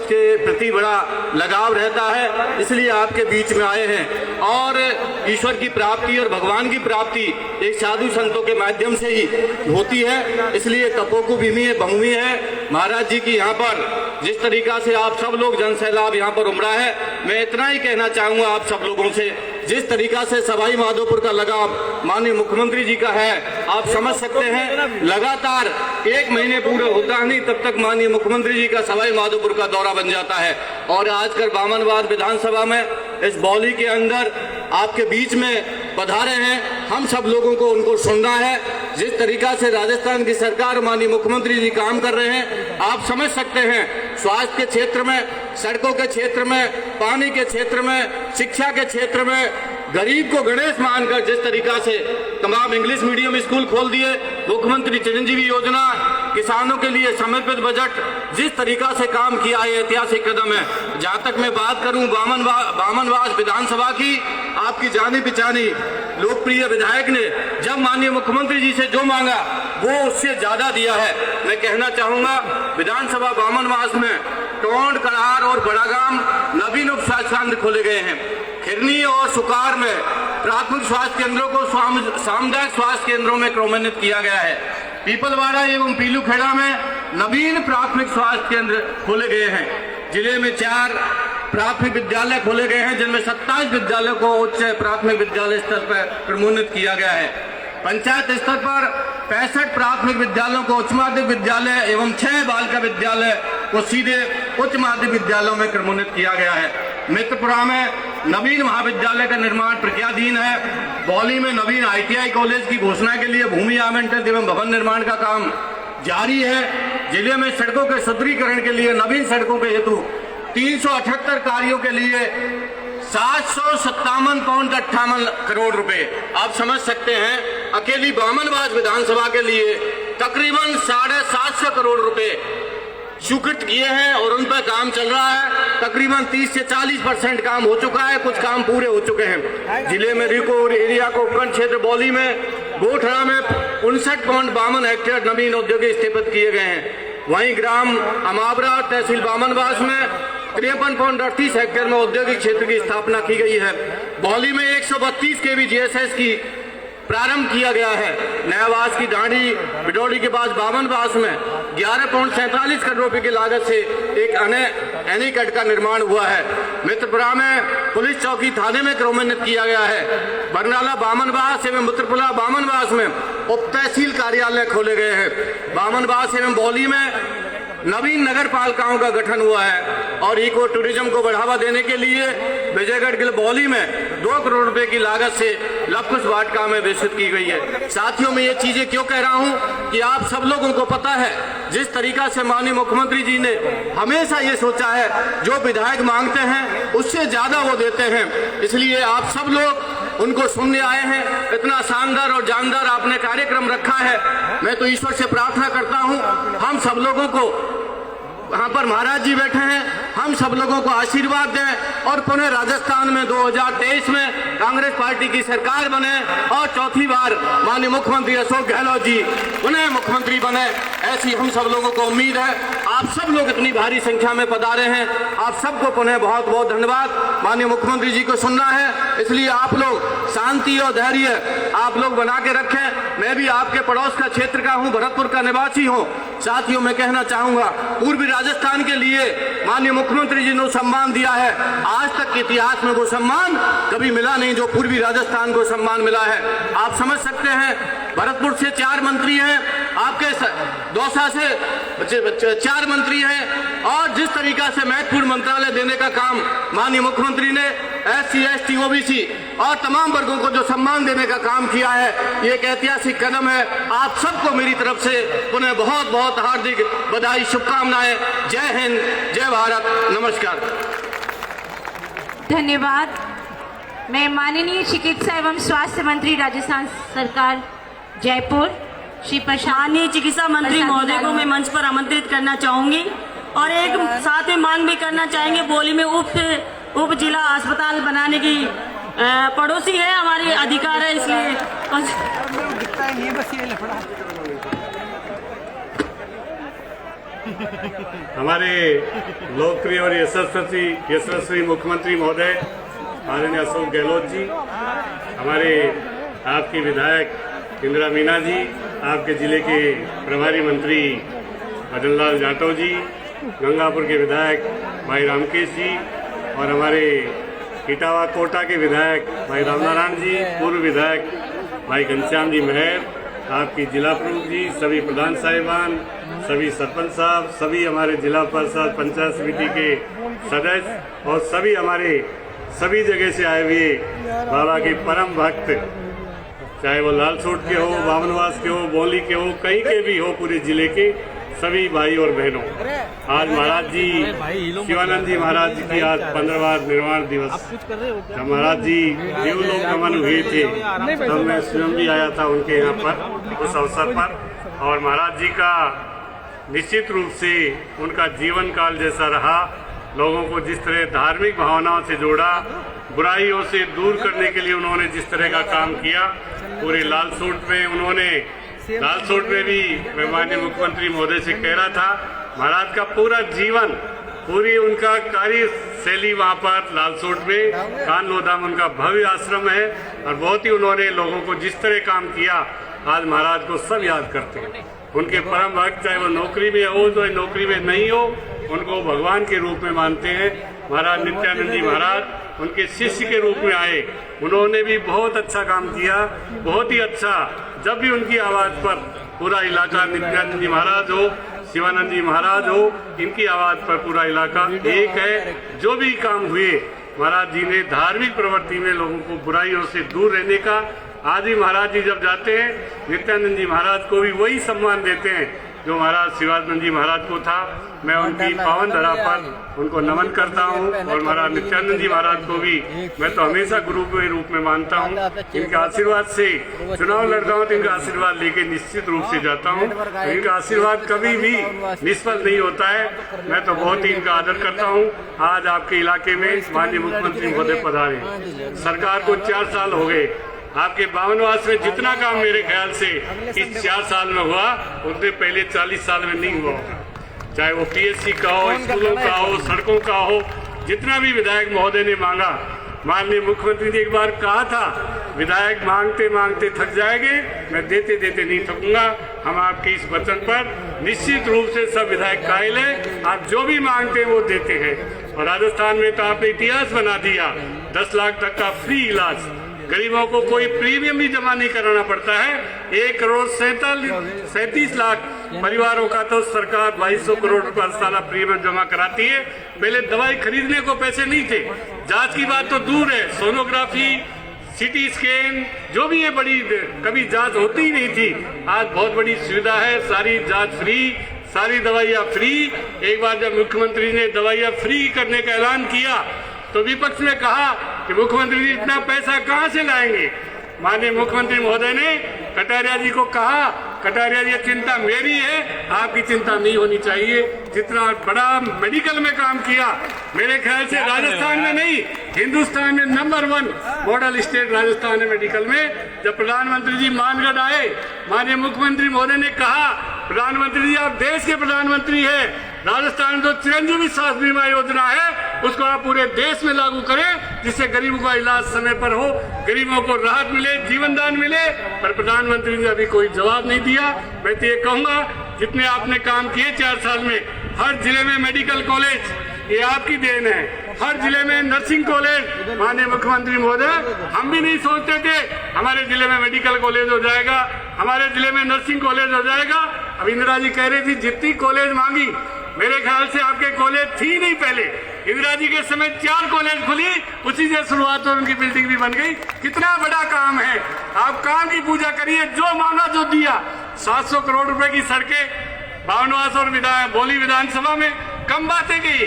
के प्रति बड़ा लगाव रहता है, इसलिए आपके बीच में आए हैं और ईश्वर की प्राप्ति और भगवान की प्राप्ति एक साधु संतों के माध्यम से ही होती है। इसलिए तपोकु भूमि है महाराज जी की। यहाँ पर जिस तरीका से आप सब लोग जन सैलाब यहाँ पर उमड़ा है, मैं इतना ही कहना चाहूंगा आप सब लोगों से, जिस तरीका से सवाई माधोपुर का लगाव माननीय मुख्यमंत्री जी का है आप समझ सकते हैं। लगातार 1 महीने पूरे होता नहीं तब तक माननीय मुख्यमंत्री जी का सवाई माधोपुर का दौरा बन जाता है और आजकल बामनवास विधानसभा में इस बौली के अंदर आपके बीच में पधारे हैं। हम सब लोगों को उनको सुनना है। जिस तरीका से राजस्थान की सरकार माननीय मुख्यमंत्री जी काम कर रहे हैं आप समझ सकते हैं। स्वास्थ्य के क्षेत्र में, सड़कों के क्षेत्र में, पानी के क्षेत्र में, शिक्षा के क्षेत्र में गरीब को गणेश मानकर जिस तरीका से तमाम इंग्लिश मीडियम स्कूल खोल दिए, मुख्यमंत्री चिरंजीवी योजना, किसानों के लिए समर्पित बजट, जिस तरीका से काम किया है ऐतिहासिक कदम है। जहां तक मैं बात करूं बामनवास विधानसभा की, आपकी जानी पहचानी लोकप्रिय विधायक ने जब माननीय मुख्यमंत्री जी से जो मांगा वो उससे ज्यादा दिया है। मैं कहना चाहूंगा विधानसभा बामनवास में टोंड, कड़ार और बड़ागाम नवीन उप स्वास्थ्य केंद्र खोले गए हैं। खिरनी और सुकार में प्राथमिक स्वास्थ्य केंद्रों को सामुदायिक स्वास्थ्य केंद्रों में क्रमोन्नत किया गया है। पीपलवाड़ा एवं पीलूखेड़ा में नवीन प्राथमिक स्वास्थ्य केंद्र खोले गए हैं। जिले में 4 प्राथमिक विद्यालय खोले गए हैं जिनमें 27 विद्यालयों को उच्च प्राथमिक विद्यालय स्तर पर क्रमोन्नत किया गया है। पंचायत स्तर पर 65 प्राथमिक विद्यालयों को उच्च माध्यमिक विद्यालय एवं 6 बालिका विद्यालय को सीधे उच्च माध्यमिक विद्यालयों में क्रमोन्नत किया गया है। मित्रपुरा में नवीन महाविद्यालय का निर्माण प्रक्रियाधीन है। बौली में नवीन ITI कॉलेज की घोषणा के लिए भूमि आवंटन एवं भवन निर्माण का काम जारी है। जिले में सड़कों के सुदृढ़ीकरण के लिए नवीन सड़कों के हेतु 378 कार्यों के लिए 757.58 करोड़ रुपए, आप समझ सकते हैं अकेली बामनवास विधानसभा के लिए तकरीबन 750 करोड़ रुपए स्वीकृत किए हैं और उन पर काम चल रहा है। तकरीबन 30 से 40% काम हो चुका है, कुछ काम पूरे हो चुके हैं। जिले में रिको एरिया को उपखंड क्षेत्र बौली में गोठड़ा में 59.52 हेक्टेयर नवीन औद्योगिक स्थापित किए गए हैं। वहीं ग्राम अमावरा तहसील बामनवास में 53.38 हेक्टेयर में औद्योगिक क्षेत्र की स्थापना की गई है। बौली में 132 kV GSS की प्रारंभ किया गया है। नयावास की डांडी बिडौली के पास बामनवास में 11.47 करोड़ रुपए की लागत से एक एनीकट का निर्माण हुआ है। मित्रपुरा में पुलिस चौकी थाने में क्रमोन्नत किया गया है। बरनाला बामनवास एवं मित्रपुरा बामनवास में उप तहसील कार्यालय खोले गए हैं। बामनवास एवं बौली में नवीन नगर पालिकाओं का गठन हुआ है और इको टूरिज्म को बढ़ावा देने के लिए विजयगढ़ के बौली में 2 करोड़ रुपए की लागत से लवकुश वाटिका में विकसित की गई है। साथियों, मैं ये चीजें क्यों कह रहा हूं कि आप सब लोगों को पता है जिस तरीका से माननीय मुख्यमंत्री जी ने हमेशा ये सोचा है जो विधायक मांगते हैं उससे ज्यादा वो देते हैं। इसलिए आप सब लोग उनको सुनने आए हैं। इतना शानदार और जानदार आपने कार्यक्रम रखा है। मैं तो ईश्वर से प्रार्थना करता हूं हम सब लोगों को, यहाँ पर महाराज जी बैठे हैं, हम सब लोगों को आशीर्वाद दें और पुनः राजस्थान में 2023 में कांग्रेस पार्टी की सरकार बने और चौथी बार माननीय मुख्यमंत्री अशोक गहलोत जी पुनः मुख्यमंत्री बने, ऐसी हम सब लोगों को उम्मीद है। आप सब लोग इतनी भारी संख्या में पधारे हैं, आप सबको पुनः बहुत बहुत धन्यवाद। माननीय मुख्यमंत्री जी को सुनना है, इसलिए आप लोग शांति और धैर्य आप लोग बना के रखें। मैं भी आपके पड़ोस का क्षेत्र का हूँ, भरतपुर का निवासी हूँ। साथियों, मैं कहना चाहूंगा पूर्वी राजस्थान के लिए माननीय मुख्यमंत्री जी ने सम्मान दिया है, आज तक के इतिहास में वो सम्मान कभी मिला नहीं जो पूर्वी राजस्थान को सम्मान मिला है। आप समझ सकते हैं, भरतपुर से 4 मंत्री हैं, आपके दौसा से 4 मंत्री हैं, और जिस तरीका से महत्वपूर्ण मंत्रालय देने का काम माननीय मुख्यमंत्री ने SC ST OBC और तमाम वर्गों को जो सम्मान देने का काम किया है, ये एक ऐतिहासिक कदम है। आप सबको मेरी तरफ से पुनः बहुत बहुत हार्दिक बधाई, शुभकामनाएं। जय हिंद, जय भारत, नमस्कार। धन्यवाद। मैं माननीय चिकित्सा एवं स्वास्थ्य मंत्री राजस्थान सरकार जयपुर श्री माननीय चिकित्सा मंत्री महोदय को मैं मंच पर आमंत्रित करना चाहूंगी और एक साथ में मांग भी करना चाहेंगे। बोली में उप जिला अस्पताल बनाने की पड़ोसी है, हमारी अधिकार है, इसलिए हमारे लोकप्रिय और यशस्वी मुख्यमंत्री महोदय माननीय अशोक गहलोत जी, हमारे आपके विधायक इंदिरा मीना जी, आपके जिले के प्रभारी मंत्री मदन लाल जाटव जी, गंगापुर के विधायक भाई रामकेश जी और हमारे इटावा कोटा के विधायक भाई रामनारायण जी, पूर्व विधायक भाई घनश्याम जी महर, आपकी जिला प्रमुख जी, सभी प्रधान साहिबान, सभी सरपंच साहब, सभी हमारे जिला परिषद पंचायत समिति के सदस्य और सभी हमारे सभी जगह से आए हुए बाबा के परम भक्त, चाहे वो लालसोट के हो, बामनवास के हो, बोली के हो, कहीं के भी हो, पूरे जिले के सभी भाई और बहनों, आज महाराज जी शिवानंद जी महाराज जी की आज 15वां निर्वाण दिवस, जब महाराज जी देवलोक गमन हुए थे तब मैं स्वयं भी आया था उनके यहाँ पर उस अवसर पर। और महाराज जी का निश्चित रूप से उनका जीवन काल जैसा रहा, लोगों को जिस तरह धार्मिक भावनाओं से जोड़ा, बुराइयों से दूर करने के लिए उन्होंने जिस तरह का काम किया, पूरे लालसोट में उन्होंने, लालसोट में भी मैं माननीय मुख्यमंत्री महोदय से कह रहा था, महाराज का पूरा जीवन, पूरी उनका कार्य शैली वहाँ पर लालसोट में कान लोधाम उनका भव्य आश्रम है और बहुत ही उन्होंने लोगों को जिस तरह काम किया, आज महाराज को सब याद करते हैं। उनके परम भक्त, चाहे वो नौकरी में हो तो नौकरी में नहीं हो, उनको भगवान के रूप में मानते हैं। महाराज नित्यानंद जी महाराज उनके शिष्य के रूप में आए, उन्होंने भी बहुत अच्छा काम किया, बहुत ही अच्छा। जब भी उनकी आवाज़ पर पूरा इलाका, नित्यानंद जी महाराज हो, शिवानंद जी महाराज हो, इनकी आवाज़ पर पूरा इलाका एक है। जो भी काम हुए महाराज जी ने धार्मिक प्रवृत्ति में लोगों को बुराइयों से दूर रहने का, आज ही महाराज जी जब जाते हैं नित्यानंद जी महाराज को भी वही सम्मान देते हैं जो महाराज शिवानंद जी महाराज को था। मैं उनकी पावन धरा पर उनको नमन करता हूं और महाराज नित्यानंद जी महाराज को भी मैं तो हमेशा गुरु के रूप में मानता हूं। इनके आशीर्वाद से चुनाव लड़ता हूं तो इनका आशीर्वाद लेके निश्चित रूप से जाता हूं। इनका आशीर्वाद कभी भी निष्फल नहीं होता है। मैं तो बहुत ही इनका आदर करता हूं। आज आपके इलाके में माननीय मुख्यमंत्री महोदय पधारे, सरकार को 4 साल हो गए। आपके बावनवास में जितना काम मेरे ख्याल से इस 4 साल में हुआ उतने पहले 40 साल में नहीं हुआ होगा। चाहे वो PSC का हो, स्कूलों का हो, सड़कों का हो, जितना भी विधायक महोदय ने मांगा, माननीय मुख्यमंत्री ने एक बार कहा था, विधायक मांगते मांगते थक जाएंगे, मैं देते देते नहीं थकूंगा। हम आपके इस वचन पर निश्चित रूप से सब विधायक कायल हैं, आप जो भी मांगते हैं वो देते हैं। और राजस्थान में तो आपने इतिहास बना दिया, 10 लाख तक का फ्री इलाज, गरीबों को कोई प्रीमियम भी जमा नहीं कराना पड़ता है। 1 करोड़ 37 लाख परिवारों का तो सरकार 2200 करोड़ रुपया साला प्रीमियम जमा कराती है। पहले दवाई खरीदने को पैसे नहीं थे, जांच की बात तो दूर है, सोनोग्राफी, CT स्कैन, जो भी है बड़ी, कभी जांच होती ही नहीं थी। आज बहुत बड़ी सुविधा है, सारी जांच फ्री, सारी दवाइयाँ फ्री। एक बार जब मुख्यमंत्री ने दवाइयाँ फ्री करने का ऐलान किया तो विपक्ष ने कहा कि मुख्यमंत्री जी इतना पैसा कहां से लाएंगे। माननीय मुख्यमंत्री महोदय ने कटारिया जी को कहा, कटारिया जी चिंता मेरी है, आपकी चिंता नहीं होनी चाहिए। जितना बड़ा मेडिकल में काम किया, मेरे ख्याल से राजस्थान में नहीं हिंदुस्तान में नंबर 1 मॉडल स्टेट राजस्थान है मेडिकल में। जब प्रधानमंत्री जी मानगढ़ आए, माननीय मुख्यमंत्री महोदय ने कहा, प्रधानमंत्री जी आप देश के प्रधानमंत्री है, राजस्थान में जो चिरंजीवी स्वास्थ्य बीमा योजना है उसको आप पूरे देश में लागू करें, जिससे गरीबों का इलाज समय पर हो, गरीबों को राहत मिले, जीवन दान मिले। पर प्रधानमंत्री ने अभी कोई जवाब नहीं दिया। मैं तो ये कहूंगा, जितने आपने काम किए 4 साल में, हर जिले में मेडिकल कॉलेज, ये आपकी देन है। हर जिले में नर्सिंग कॉलेज, माननीय मुख्यमंत्री महोदय हम भी नहीं सोचते थे हमारे जिले में मेडिकल कॉलेज हो जाएगा, हमारे जिले में नर्सिंग कॉलेज हो जाएगा। अब इंदिरा जी कह रही थी जितनी कॉलेज मांगी, मेरे ख्याल से आपके कॉलेज थी नहीं पहले। इंदिरा जी के समय 4 कॉलेज खुली, उसी से शुरुआत और उनकी बिल्डिंग भी बन गई। कितना बड़ा काम है, आप काम की पूजा करिए, जो मांगा जो दिया। 700 करोड़ रुपए की सड़कें बावनवास और बोली विधानसभा में, कम बातें की,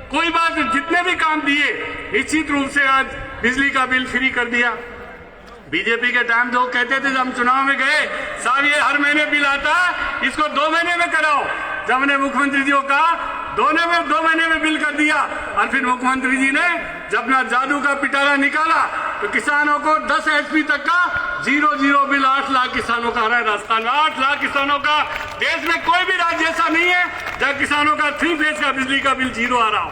कोई बात, जितने भी काम दिए। निश्चित रूप से आज बिजली का बिल फ्री कर दिया। बीजेपी के टाइम जो कहते थे, जब हम चुनाव में गए, साहब ये हर महीने बिल आता है, इसको 2 महीने में कराओ। जब हमने मुख्यमंत्री जी को कहा, 2 महीने में बिल कर दिया। और फिर मुख्यमंत्री जी ने जब अपना जादू का पिटारा निकाला तो किसानों को 10 HP तक का 0 बिल 8 लाख किसानों का आ रहा है राजस्थान में। 8 लाख किसानों का, देश में कोई भी राज्य ऐसा नहीं है जहाँ किसानों का 3 फेज का बिजली का बिल 0 आ रहा हो।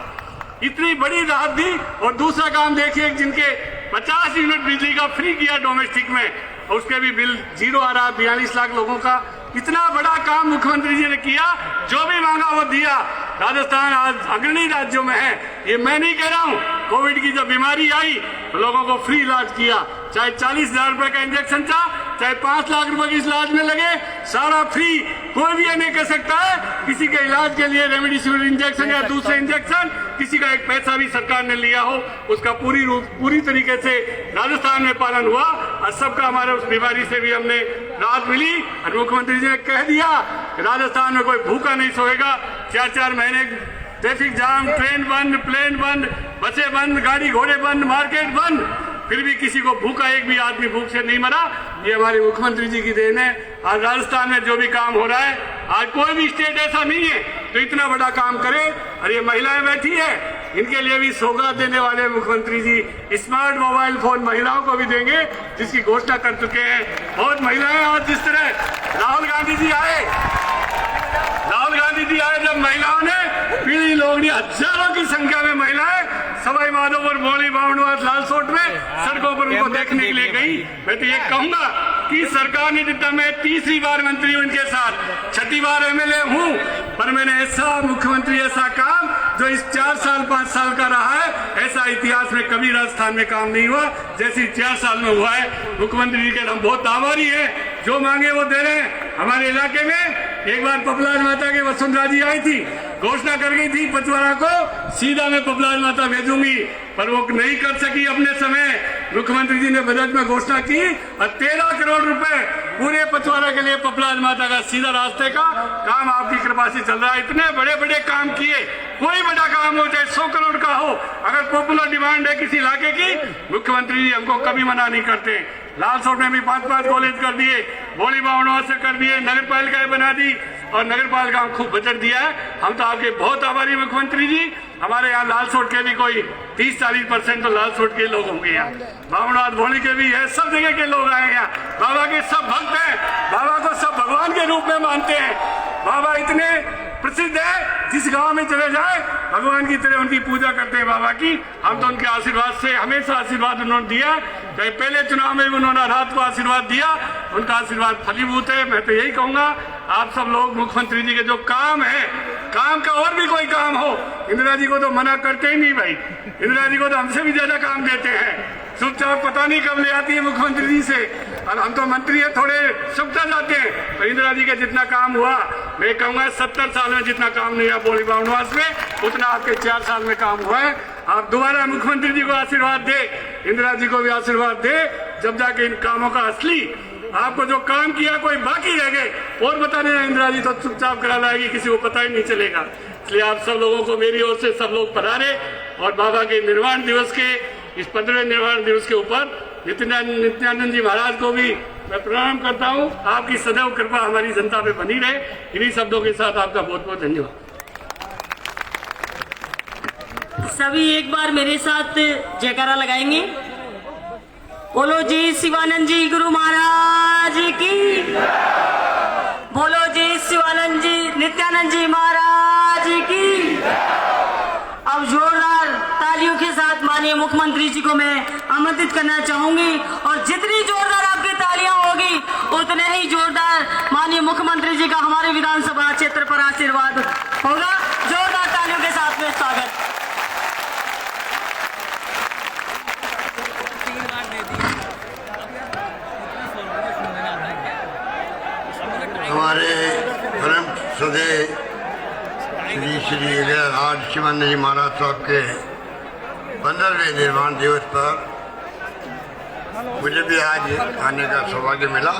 इतनी बड़ी राहत दी। और दूसरा काम देखिए, जिनके 50 यूनिट बिजली का फ्री किया डोमेस्टिक में, उसके भी बिल 0 आ रहा है। 42 लाख लोगों का इतना बड़ा काम मुख्यमंत्री जी ने किया, जो भी मांगा वो दिया। राजस्थान आज अग्रणी राज्यों में है। ये मैं नहीं कह रहा हूँ, कोविड की जब बीमारी आई तो लोगों को फ्री इलाज किया, चाहे 40,000 रुपए का इंजेक्शन था, चाहे 5 लाख रुपए की इलाज में लगे, सारा फ्री। कोई भी ये नहीं कह सकता है किसी के इलाज के लिए रेमडेसिविर इंजेक्शन या दूसरे इंजेक्शन किसी का 1 पैसा भी सरकार ने लिया हो, उसका पूरी तरीके से राजस्थान में पालन हुआ। और सबका हमारे उस बीमारी से भी हमने राहत मिली। और मुख्यमंत्री जी ने कह दिया राजस्थान में कोई भूखा नहीं सोएगा। 4-4 महीने ट्रैफिक जाम, ट्रेन बंद, प्लेन बंद, बसें बंद, गाड़ी घोड़े बंद, मार्केट बंद, फिर भी किसी को भूखा, एक भी आदमी भूख से नहीं मरा। ये हमारे मुख्यमंत्री जी की देन है। आज राजस्थान में जो भी काम हो रहा है, आज कोई भी स्टेट ऐसा नहीं है तो इतना बड़ा काम करे। और ये महिलाएं बैठी है, इनके लिए भी सौगात देने वाले मुख्यमंत्री जी स्मार्ट मोबाइल फोन महिलाओं को भी देंगे, जिसकी घोषणा कर चुके हैं। बहुत महिलाएं आज, जिस तरह राहुल गांधी जी आए, जब महिलाओं ने पीढ़ी लोगनी, हजारों की संख्या में महिलाएं सवाई माधोपुर, बोली, बावनवास, लालसोट में सड़कों पर उनको देखने के लिए गई। मैं तो ये कहूंगा कि सरकार ने, जितना मैं 3री बार मंत्री हूं इनके साथ, 6ठी बार MLA हूं, पर मैंने ऐसा मुख्यमंत्री, ऐसा काम जो इस 4 साल 5 साल का रहा है, ऐसा इतिहास में कभी राजस्थान में काम नहीं हुआ जैसे 4 साल में हुआ है। मुख्यमंत्री जी के हम बहुत आभारी हैं, जो मांगे वो दे रहे हैं। हमारे इलाके में एक बार पपलाज माता के वसुंधरा जी आई थी, घोषणा कर गई थी पचवाड़ा को सीधा मैं पपलाज माता भेजूंगी, पर वो नहीं कर सकी अपने समय। मुख्यमंत्री जी ने बजट में घोषणा की और 13 करोड़ रुपए पूरे पचवाड़ा के लिए पपलाज माता का सीधा रास्ते का काम आपकी कृपा से चल रहा है। इतने बड़े बड़े काम किए, कोई बड़ा काम हो चाहे 100 करोड़ का हो, अगर पॉपुलर डिमांड है किसी इलाके की, मुख्यमंत्री जी हमको कभी मना नहीं करते। लालसोट में भी 5-5 कॉलेज कर दिए, बोली बावनवास से कर दिए, नगर पालिकाएं बना दी और नगर पालिका खूब बजट दिया है। हम तो आपके बहुत आभारी मुख्यमंत्री जी। हमारे यहाँ लालसोट के भी कोई 30-40% तो लालसोट के लोग होंगे यहाँ, बावनवास भोली के भी है, सब जगह के लोग आए यहाँ। बाबा के सब भक्त हैं, बाबा को सब भगवान के रूप में मानते हैं। बाबा इतने प्रसिद्ध है, जिस गांव में चले जाए भगवान की तरह उनकी पूजा करते हैं बाबा की। हम तो उनके आशीर्वाद से हमेशा आशीर्वाद उन्होंने दिया, चाहे पहले चुनाव में भी उन्होंने रात को आशीर्वाद दिया, उनका आशीर्वाद फलीभूत है। मैं तो यही कहूंगा, आप सब लोग मुख्यमंत्री जी के जो काम है, काम का और भी कोई काम हो, इंदिरा जी को तो मना करते ही नहीं भाई। इंदिरा जी को तो हमसे भी ज्यादा काम देते हैं, चुपचाप पता नहीं कब ले आती है मुख्यमंत्री जी से। और हम तो मंत्री है, थोड़े चुपचाप जाते हैं। तो इंदिरा जी का जितना काम हुआ, मैं कहूंगा 70 साल में जितना काम नहीं हुआ बोली बावनवास में, उतना आपके 4 साल में काम हुआ है। आप दोबारा मुख्यमंत्री जी को आशीर्वाद दे, इंदिरा जी को भी आशीर्वाद दे, जब जाके इन कामों का असली आपको जो काम किया कोई बाकी रह गए और बता देना, इंदिरा जी तो चुपचाप करा लाएगी, किसी को पता ही नहीं चलेगा। इसलिए आप सब लोगों को मेरी ओर से सब लोग पधारे और बाबा के निर्वाण दिवस के इस 15वें निर्वाण दिवस के ऊपर नित्यानंद जी महाराज को भी मैं प्रणाम करता हूँ। आपकी सदैव कृपा हमारी जनता पे बनी रहे। इन्हीं शब्दों के साथ आपका बहुत बहुत धन्यवाद। सभी एक बार मेरे साथ जयकारा लगाएंगे। बोलो जी शिवानंद जी गुरु महाराज की, बोलो जी शिवानंद जी नित्यानंद जी महाराज की। अब जोरदार तालियों के साथ माननीय मुख्यमंत्री जी को मैं आमंत्रित करना चाहूंगी और जितनी जोरदार आपकी तालियां होगी उतने ही जोरदार माननीय मुख्यमंत्री जी का हमारे विधानसभा क्षेत्र पर आशीर्वाद होगा। जोरदार तालियों के साथ में स्वागत। हमारे परम सदे श्री श्री राज शिवानंद जी महाराज साहब के 15वें निर्वाण दिवस पर मुझे भी आज आने का सौभाग्य मिला।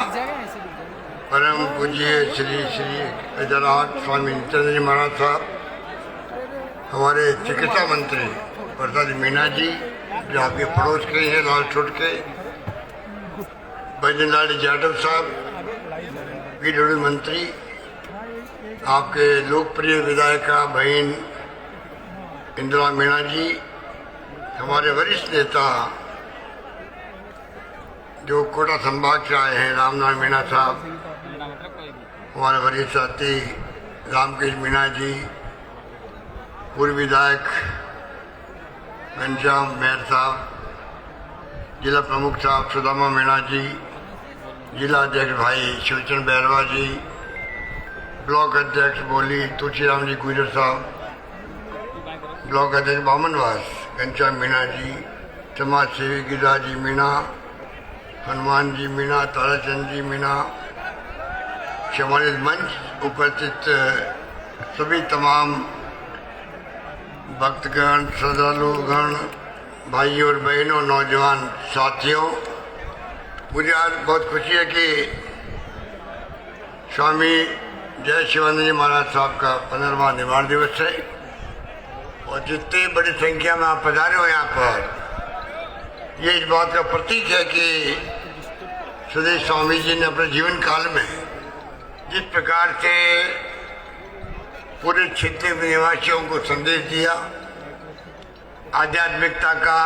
परम पूज्य श्री श्री इधराज स्वामी नित्यानंद जी महाराज साहब, हमारे चिकित्सा मंत्री प्रसाद मीना जी जो आपके पड़ोस के हैं लाल छोट के, बैजनाथ जाटव साहब पीडब्ल्यू मंत्री, आपके लोकप्रिय विधायिका बहन इंदिरा मीणा जी, हमारे वरिष्ठ नेता जो कोटा संभाग से आए हैं रामनाथ मीणा साहब, हमारे वरिष्ठ साथी रामकृष्ण मीणा जी, पूर्व विधायक घनश्याम मेहर साहब, जिला प्रमुख साहब सुदामा मीणा जी, जिला अध्यक्ष भाई शिवचंद बैरवा जी, ब्लॉक अध्यक्ष बोली तुलसीराम जी गुजर साहब, ब्लॉक अध्यक्ष बामनवास घनश्याम मीणा जी, समाज सेवी गिरिराज जी मीणा, हनुमान जी मीणा, ताराचंद जी मीणा, सम्मानित मंच उपस्थित सभी तमाम भक्तगण, श्रद्धालुगण, भाई और बहनों, नौजवान साथियों, मुझे आज बहुत खुशी है कि स्वामी जय शिवानंद जी महाराज साहब का 15वां निर्वाण दिवस है और जितनी बड़ी संख्या में आप पधारे हो यहाँ पर, ये इस बात का प्रतीक है कि सुदेश स्वामी जी ने अपने जीवन काल में जिस प्रकार से पूरे क्षेत्र के निवासियों को संदेश दिया, आध्यात्मिकता का,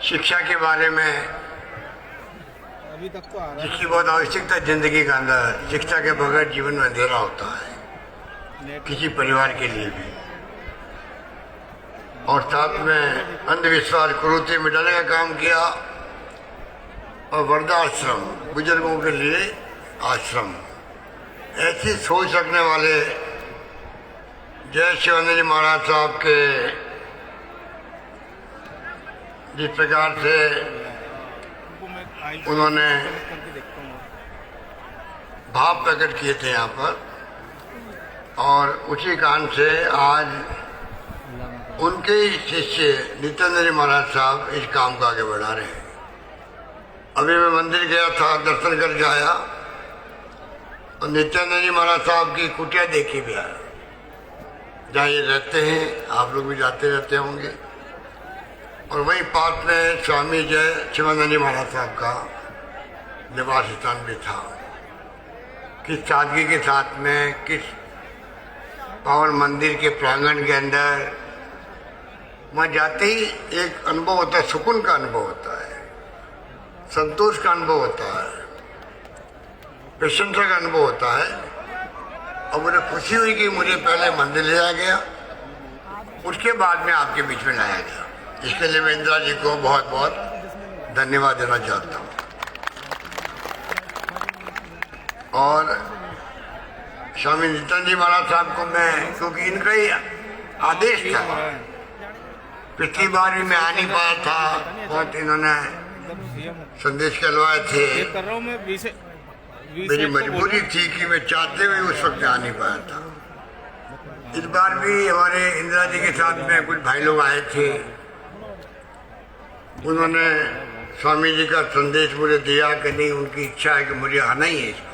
शिक्षा के बारे में, जिसकी बहुत आवश्यकता जिंदगी का अंदर, शिक्षा के बगैर जीवन में अंधेरा होता है किसी परिवार के लिए भी, और साथ में अंधविश्वास कुरीति मिटाने का काम किया और वृद्धाश्रम, बुजुर्गों के लिए आश्रम, ऐसी सोच रखने वाले जय शिवानंद जी महाराज साहब के जिस प्रकार से उन्होंने भाव प्रकट किए थे यहाँ पर, और उसी कारण से आज उनके ही शिष्य नित्यानंद जी महाराज साहब इस काम को आगे बढ़ा रहे हैं। अभी मैं मंदिर गया था, दर्शन करके आया और नित्यानंद जी महाराज साहब की कुटिया देखी भी आया, जहाँ ये रहते हैं। आप लोग भी जाते रहते होंगे। और वहीं पास में स्वामी जय शिवानंद जी महाराज साहब का निवास स्थान भी था। किस सादगी के साथ में, किस पावन मंदिर के प्रांगण के अंदर वहाँ जाते ही एक अनुभव होता है, सुकून का अनुभव होता है, संतोष का अनुभव होता है, प्रशंसा का अनुभव होता है। और मुझे खुशी हुई कि मुझे पहले मंदिर ले जाया गया, उसके बाद में आपके बीच में लाया गया। इसके लिए मैं इंदिरा जी को बहुत बहुत धन्यवाद देना चाहता हूँ। और स्वामी नित्यानंद जी महाराज साहब को मैं, क्योंकि इनका ही आदेश था, पिछली बार भी मैं आ नहीं पाया था, बहुत इन्होंने संदेश करवाए थे, मेरी मजबूरी थी कि मैं चाहते हुए उस वक्त आ नहीं पाया था। इस बार भी हमारे इंदिरा जी के साथ में कुछ भाई लोग आए थे, उन्होंने स्वामी जी का संदेश मुझे दिया कि नहीं, उनकी इच्छा है कि मुझे आना ही है इस बार।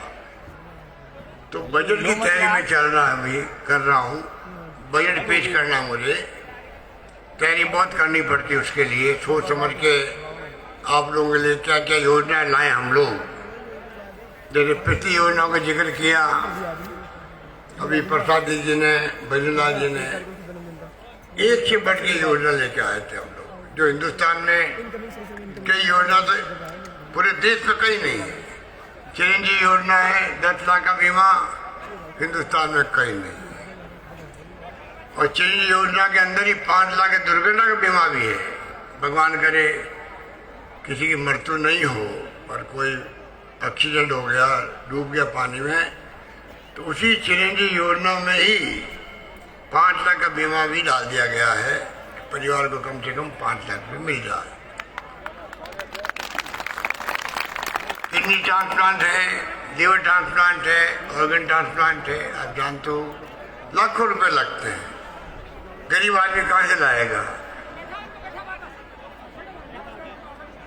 तो बजट की तैयारी में चल रहा है, अभी कर रहा हूँ, बजट पेश करना मुझे, तैयारी बहुत करनी पड़ती है उसके लिए। सोच समझ के आप लोगों के लिए क्या क्या योजनाएं लाए हम लोग। जैसे पिछली योजनाओं का जिक्र किया, अभी प्रसाद जी ने, भजनलाल जी ने एक से बढ़ के योजना लेके आए थे हम लोग, जो हिंदुस्तान में कई योजना तो पूरे देश में कहीं नहीं है। चिरंजीवी योजना है, 10 लाख का बीमा, हिंदुस्तान में कहीं नहीं है। और चिरंजीवी योजना के अंदर ही 5 लाख दुर्घटना का बीमा भी है। भगवान करे किसी की मृत्यु नहीं हो और कोई एक्सीडेंट हो गया, डूब गया पानी में, तो उसी चिरंजीवी योजना में ही 5 लाख का बीमा भी डाल दिया गया है। परिवार को कम से कम 5 लाख रुपये मिल रहा है। किडनी ट्रांसप्लांट है, लिवर ट्रांसप्लांट है, ऑर्गन ट्रांसप्लांट है। आप जानते हो लाखों रुपए लगते हैं, गरीब आदमी कहाँ से लाएगा?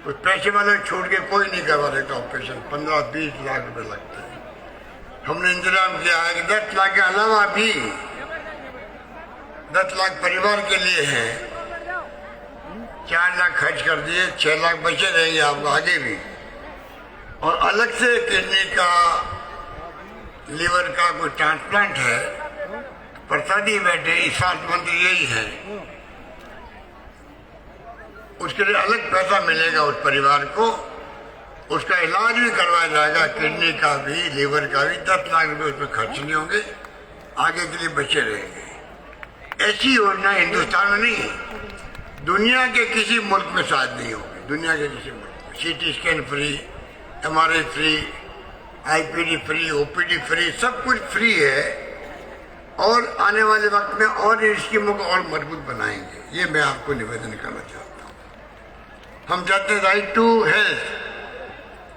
कुछ पैसे वाले छोड़ के कोई नहीं करवा देता ऑपरेशन। 15-20 लाख रुपए लगते हैं। हमने इंतजाम किया है कि 10 लाख के अलावा भी 10 लाख परिवार के लिए है। 4 लाख खर्च कर दिए, 6 लाख बचे रहेंगे आपको आगे भी। और अलग से किडनी का, लीवर का कोई ट्रांसप्लांट है, प्रसादी बैठे स्वास्थ्य मंत्री यही है, उसके लिए अलग पैसा मिलेगा उस परिवार को। उसका इलाज भी करवाया जाएगा, किडनी का भी, लीवर का भी। 10 लाख रुपए उसमें खर्च नहीं होंगे, आगे के लिए बचे रहेंगे। ऐसी योजना हिंदुस्तान में नहीं, दुनिया के किसी मुल्क में शायद नहीं होगी। दुनिया के किसी मुल्क में CT scan free, MRI free, IPD free, OPD free, सब कुछ फ्री है। और आने वाले वक्त में और इन स्कीमों को और मजबूत बनाएंगे, ये मैं आपको निवेदन करना चाहता हूँ। हम चाहते हैं राइट टू हेल्थ,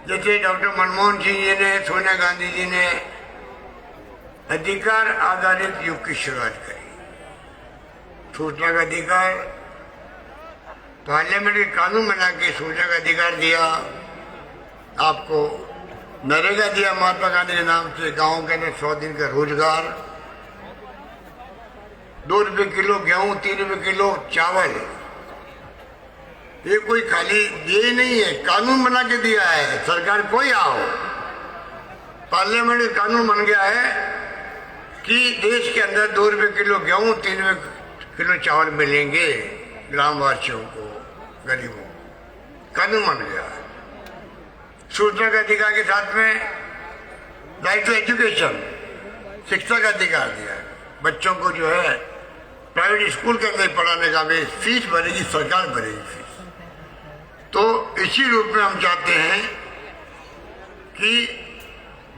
जैसे डॉक्टर मनमोहन सिंह जी ने, सोनिया गांधी जी ने अधिकार आधारित युग की शुरुआत करी। सूचना का अधिकार, पार्लियामेंट के कानून बना के सूचना का अधिकार दिया आपको। नरेगा दिया महात्मा गांधी के नाम से, गाँव के अंदर 100 दिन का रोजगार, 2 रुपये किलो गेहूं, 3 रुपये किलो चावल। ये कोई खाली दिए नहीं है, कानून बना के दिया है। सरकार कोई आओ, पार्लियामेंट में कानून बन गया है कि देश के अंदर 2 रुपये किलो गेहूं, 3 रुपये किलो चावल मिलेंगे ग्रामवासियों को, गरीबों को। कानून बन गया है। सूचना का अधिकार के साथ में राइट टू एजुकेशन, शिक्षा का अधिकार दिया है। बच्चों को जो है प्राइवेट स्कूल के अंदर पढ़ाने का भी फीस भरेगी, सरकार भरेगी फीस। तो इसी रूप में हम चाहते हैं कि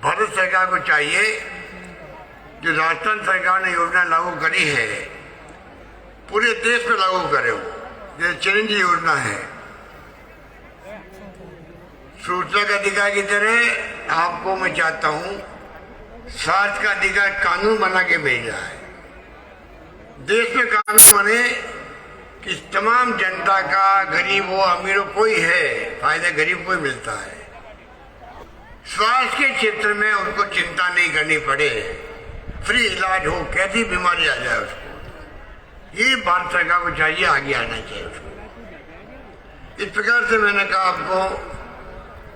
भारत सरकार को चाहिए, जो राजस्थान सरकार ने योजना लागू करी है, पूरे देश में लागू करे वो। जैसे चिरंजीवी योजना है, सूचना का अधिकार की तरह आपको मैं चाहता हूं स्वास्थ्य का अधिकार कानून बना के भेजा है। देश में कानून बने कि तमाम जनता का, गरीब हो अमीर हो, कोई है, फायदा गरीब को ही मिलता है। स्वास्थ्य के क्षेत्र में उनको चिंता नहीं करनी पड़े, फ्री इलाज हो, कैसी बीमारी आ जाए उसको। ये भारत सरकार को चाहिए, आगे आना चाहिए उसको। इस प्रकार से मैंने कहा आपको,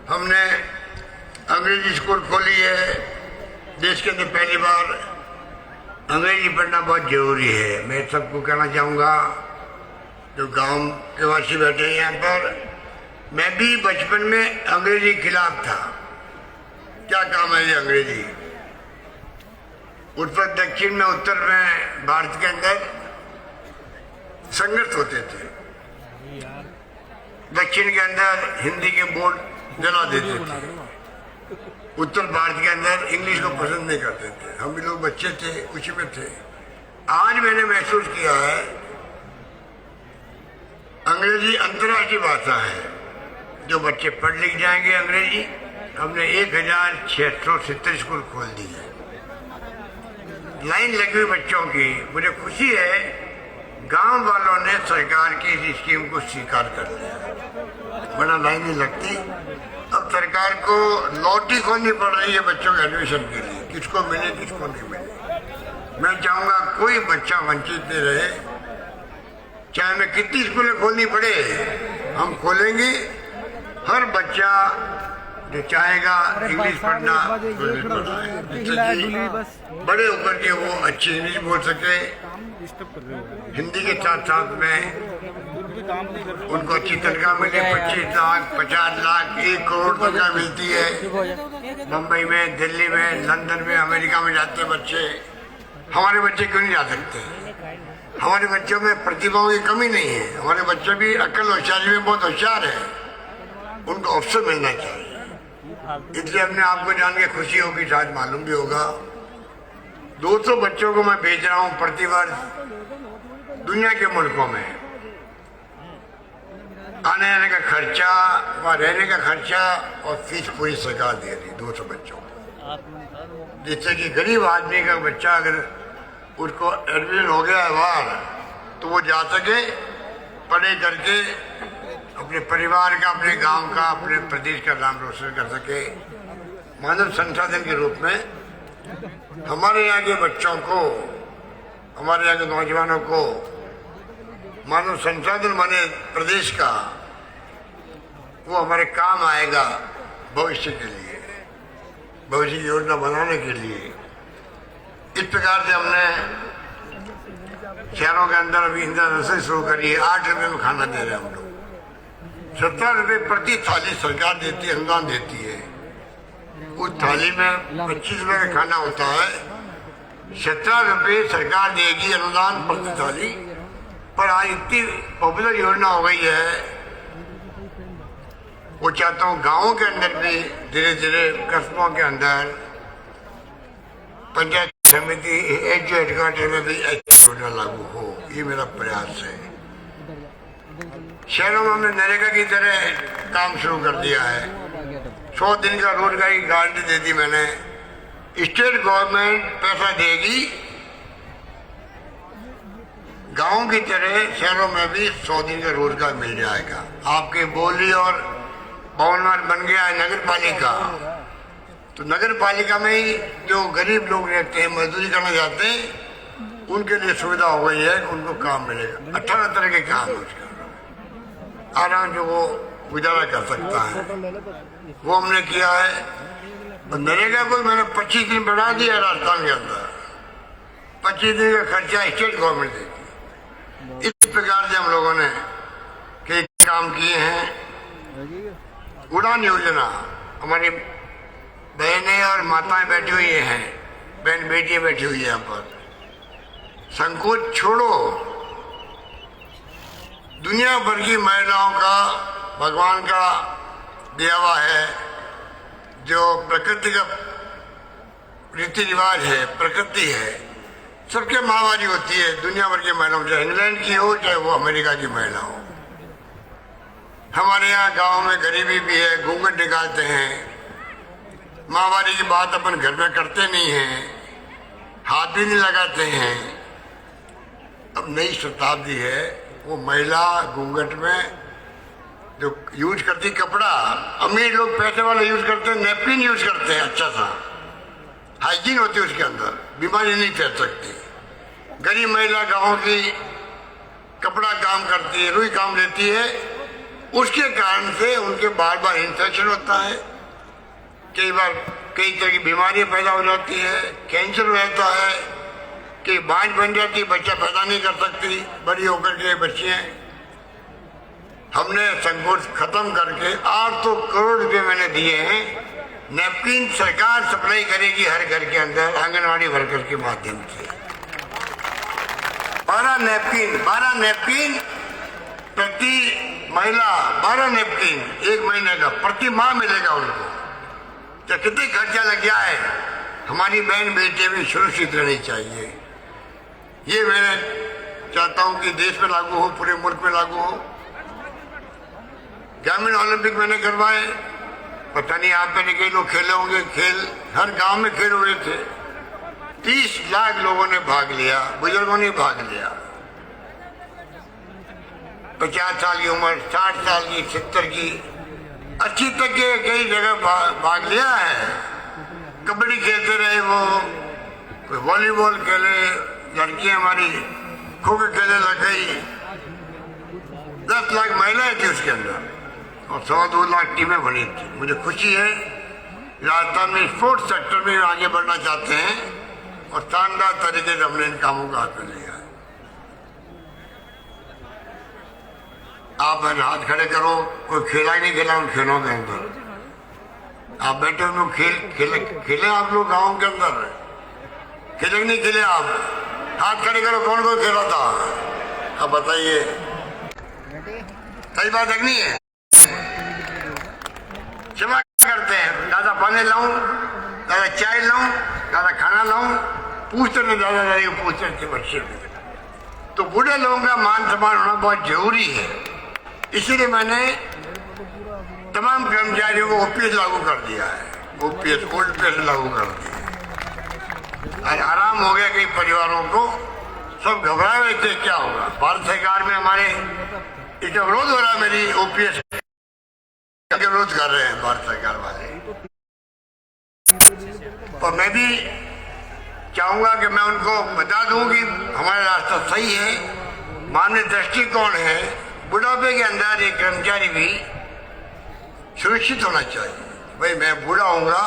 हमने अंग्रेजी स्कूल खोली है देश के अंदर। पहली बार अंग्रेजी पढ़ना बहुत जरूरी है। मैं सबको कहना चाहूँगा, जो गांव के वासी बैठे हैं यहाँ पर, मैं भी बचपन में अंग्रेजी के खिलाफ था। क्या काम है ये अंग्रेजी? उत्तर दक्षिण में, उत्तर में भारत के अंदर संघर्ष होते थे। दक्षिण के अंदर हिंदी के बोर्ड जला देते थे, उत्तर भारत के अंदर इंग्लिश को पसंद नहीं करते थे। हम भी लोग बच्चे थे, कुछ में थे। आज मैंने महसूस किया है अंग्रेजी अंतर्राष्ट्रीय भाषा है, जो बच्चे पढ़ लिख जाएंगे अंग्रेजी। हमने 1670 स्कूल खोल दी है, लाइन लगी हुई बच्चों की। मुझे खुशी है गांव वालों ने सरकार की इस स्कीम को स्वीकार कर लिया, वरना लाइन नहीं लगती। अब सरकार को लॉटरी खोलनी पड़ रही है बच्चों के एडमिशन के लिए, किसको मिले किसको नहीं मिले। मैं चाहूँगा कोई बच्चा वंचित नहीं रहे, चाहे हमें कितनी स्कूलें खोलनी पड़े, हम खोलेंगे। हर बच्चा जो चाहेगा इंग्लिश पढ़ना, बड़े होकर के वो अच्छी इंग्लिश बोल सके, हिंदी के साथ साथ में उनको अच्छी तनख्वाह मिले। 25 लाख, 50 लाख, 1 करोड़ तनख्वाह मिलती है। मुंबई में, दिल्ली में, लंदन में, अमेरिका में जाते बच्चे। हमारे बच्चे क्यों नहीं जा सकते? हमारे बच्चों में प्रतिभाओं की कमी नहीं है। हमारे बच्चे भी अक्ल होशियारी में बहुत होशियार है, उनको अवसर मिलना चाहिए। इसलिए अपने आपको जान के खुशी होगी, शायद मालूम भी होगा, 200 बच्चों को मैं भेज रहा हूँ प्रतिवर्ष दुनिया के मुल्कों में। आने जाने का खर्चा, वहाँ रहने का खर्चा और फीस पूरी सरकार दे रही 200 बच्चों को, जिससे कि गरीब आदमी का बच्चा अगर उसको एडमिशन हो गया है बाहर, तो वो जा सके, पढ़े करके अपने परिवार का, अपने गांव का, अपने प्रदेश का नाम रोशन कर सके। मानव संसाधन के रूप में हमारे यहाँ के बच्चों को, हमारे यहाँ के नौजवानों को मानव संसाधन बने प्रदेश का, वो हमारे काम आएगा भविष्य के लिए, भविष्य की योजना बनाने के लिए। इस प्रकार से हमने शहरों के अंदर अभी इंदिरा रसोई शुरू करी है। 8 रुपये में खाना दे रहे हैं हम लोग। 17 रुपये प्रति थाली सरकार देती है, अनुदान देती है। उस थाली में 25 रुपये का खाना होता है, 17 रुपये सरकार देगी अनुदान प्रति थाली। पर आज इतनी पॉपुलर योजना हो गई है, वो चाहता हूँ गाँवों के अंदर भी धीरे धीरे, कस्बों के अंदर, पंचायत समिति एक जो हेडक्वार्टर में भी ऐसी योजना लागू हो, ये मेरा प्रयास है। शहरों में हमने नरेगा की तरह काम शुरू कर दिया है। 100 दिन का रोजगार की गारंटी दे दी मैंने। स्टेट गवर्नमेंट पैसा देगी, गांव की तरह शहरों में भी 100 दिन का रोजगार मिल जाएगा। आपके बोली और भवनवार बन गया है नगर पालिका, तो नगर पालिका में ही जो गरीब लोग रहते हैं, मजदूरी करना चाहते हैं, उनके लिए सुविधा हो गई है कि उनको काम मिलेगा। 18 तरह के काम है उसका, आराम जो वो गुजारा कर सकता है, वो हमने किया है। और नरेगा को मैंने 25 दिन बढ़ा दिया राजस्थान के अंदर। 25 दिन का खर्चा स्टेट गवर्नमेंट देती। इस प्रकार से हम लोगों ने कई काम किए हैं। उड़ान योजना, हमारी बहनें और माताएं बैठी हुई हैं, बहन बेटियां बैठी हुई है यहाँ पर। संकोच छोड़ो, दुनिया भर की महिलाओं का भगवान का दिया हुआ है, जो प्रकृति का रीति रिवाज है, प्रकृति है, सबके माहवारी होती है। दुनिया भर की महिलाओं, चाहे इंग्लैंड की हो चाहे वो अमेरिका की महिला हो। हमारे यहाँ गाँव में गरीबी भी है, घूंघट निकालते हैं, माहवारी की बात अपन घर में करते नहीं हैं, हाथ भी नहीं लगाते हैं। अब नई शताब्दी है, वो महिला घूंघट में जो यूज करती कपड़ा, अमीर लोग पैसे वाले यूज करते हैं, नैपकिन यूज करते हैं, अच्छा सा हाइजीन होती है उसके अंदर, बीमारी नहीं फैल सकती। गरीब महिला गाँव की कपड़ा काम करती है, रुई काम लेती है, उसके कारण से उनके बार बार इन्फेक्शन होता है, कई बार कई तरह की बीमारियां पैदा हो जाती है, कैंसर हो जाता है, कि बांझ बन जाती, बच्चा पैदा नहीं कर सकती, बड़ी होकर के बच्चियां। हमने संकोच खत्म करके 800 करोड़ रुपए मैंने दिए हैं। नैपकिन सरकार सप्लाई करेगी हर घर के अंदर, आंगनवाड़ी वर्कर के माध्यम से। 12 नैपकिन प्रति महिला, 12 नैपकिन 1 महीने का प्रति माह मिलेगा उनको। तो कितनी खर्चा लग जाए, हमारी बहन बेटे भी सुरक्षित रहनी चाहिए। ये मैं चाहता हूं कि देश में लागू हो, पूरे मुल्क में लागू हो। ग्रामीण ओलंपिक मैंने करवाए, पता नहीं आप में कई लोग खेले होंगे, खेल हर गांव में खेल हुए थे। 30 लाख लोगों ने भाग लिया, बुजुर्गों ने भाग लिया। 50 साल की उम्र, 60 साल की, 70 की, 80 तक के कई जगह भाग लिया है। कबड्डी खेलते रहे वो, कोई वॉलीबॉल खेले, लड़कियां हमारी खो खो खेलने लग गई, 10 लाख महिलाएं थी उसके अंदर और 2.25 लाख टीमें बनी थी। मुझे खुशी है राजस्थान में स्पोर्ट्स सेक्टर में आगे बढ़ना चाहते हैं और शानदार तरीके से हमने इन कामों का हाथ में लिया है। आप हाथ खड़े करो, कोई खेला ही नहीं खेला उन खेलों के अंदर। आप बैठे हुए खेले आप लोग गाँव के अंदर, खेले नहीं खेले आप? हाथ खड़े करो, कौन कौन खेला था? अब बताइए, सही बात है नहीं है? सेवा करते हैं, दादा पानी लाऊं, दादा चाय लाऊं, दादा खाना लाऊं, पूछते नहीं दादा दादी को पूछते थे बच्चे। तो बूढ़े लोगों का मान सम्मान होना बहुत जरूरी है। इसीलिए मैंने तमाम कर्मचारियों को ओपीएस लागू कर दिया है, ओपीएस ओल्ड पेंशन लागू कर दिया। आज आराम हो गया कई परिवारों को, सब घबराए हुए थे क्या होगा। भारत सरकार में हमारे इसका विरोध हो रहा है, मेरी ओपीएस का विरोध कर रहे हैं भारत सरकार वाले। और मैं भी चाहूंगा कि मैं उनको बता दूं कि हमारा रास्ता सही है, मानवीय दृष्टिकोण है। बुढ़ापे के अंदर एक कर्मचारी भी सुरक्षित होना चाहिए। भाई मैं बूढ़ा होऊंगा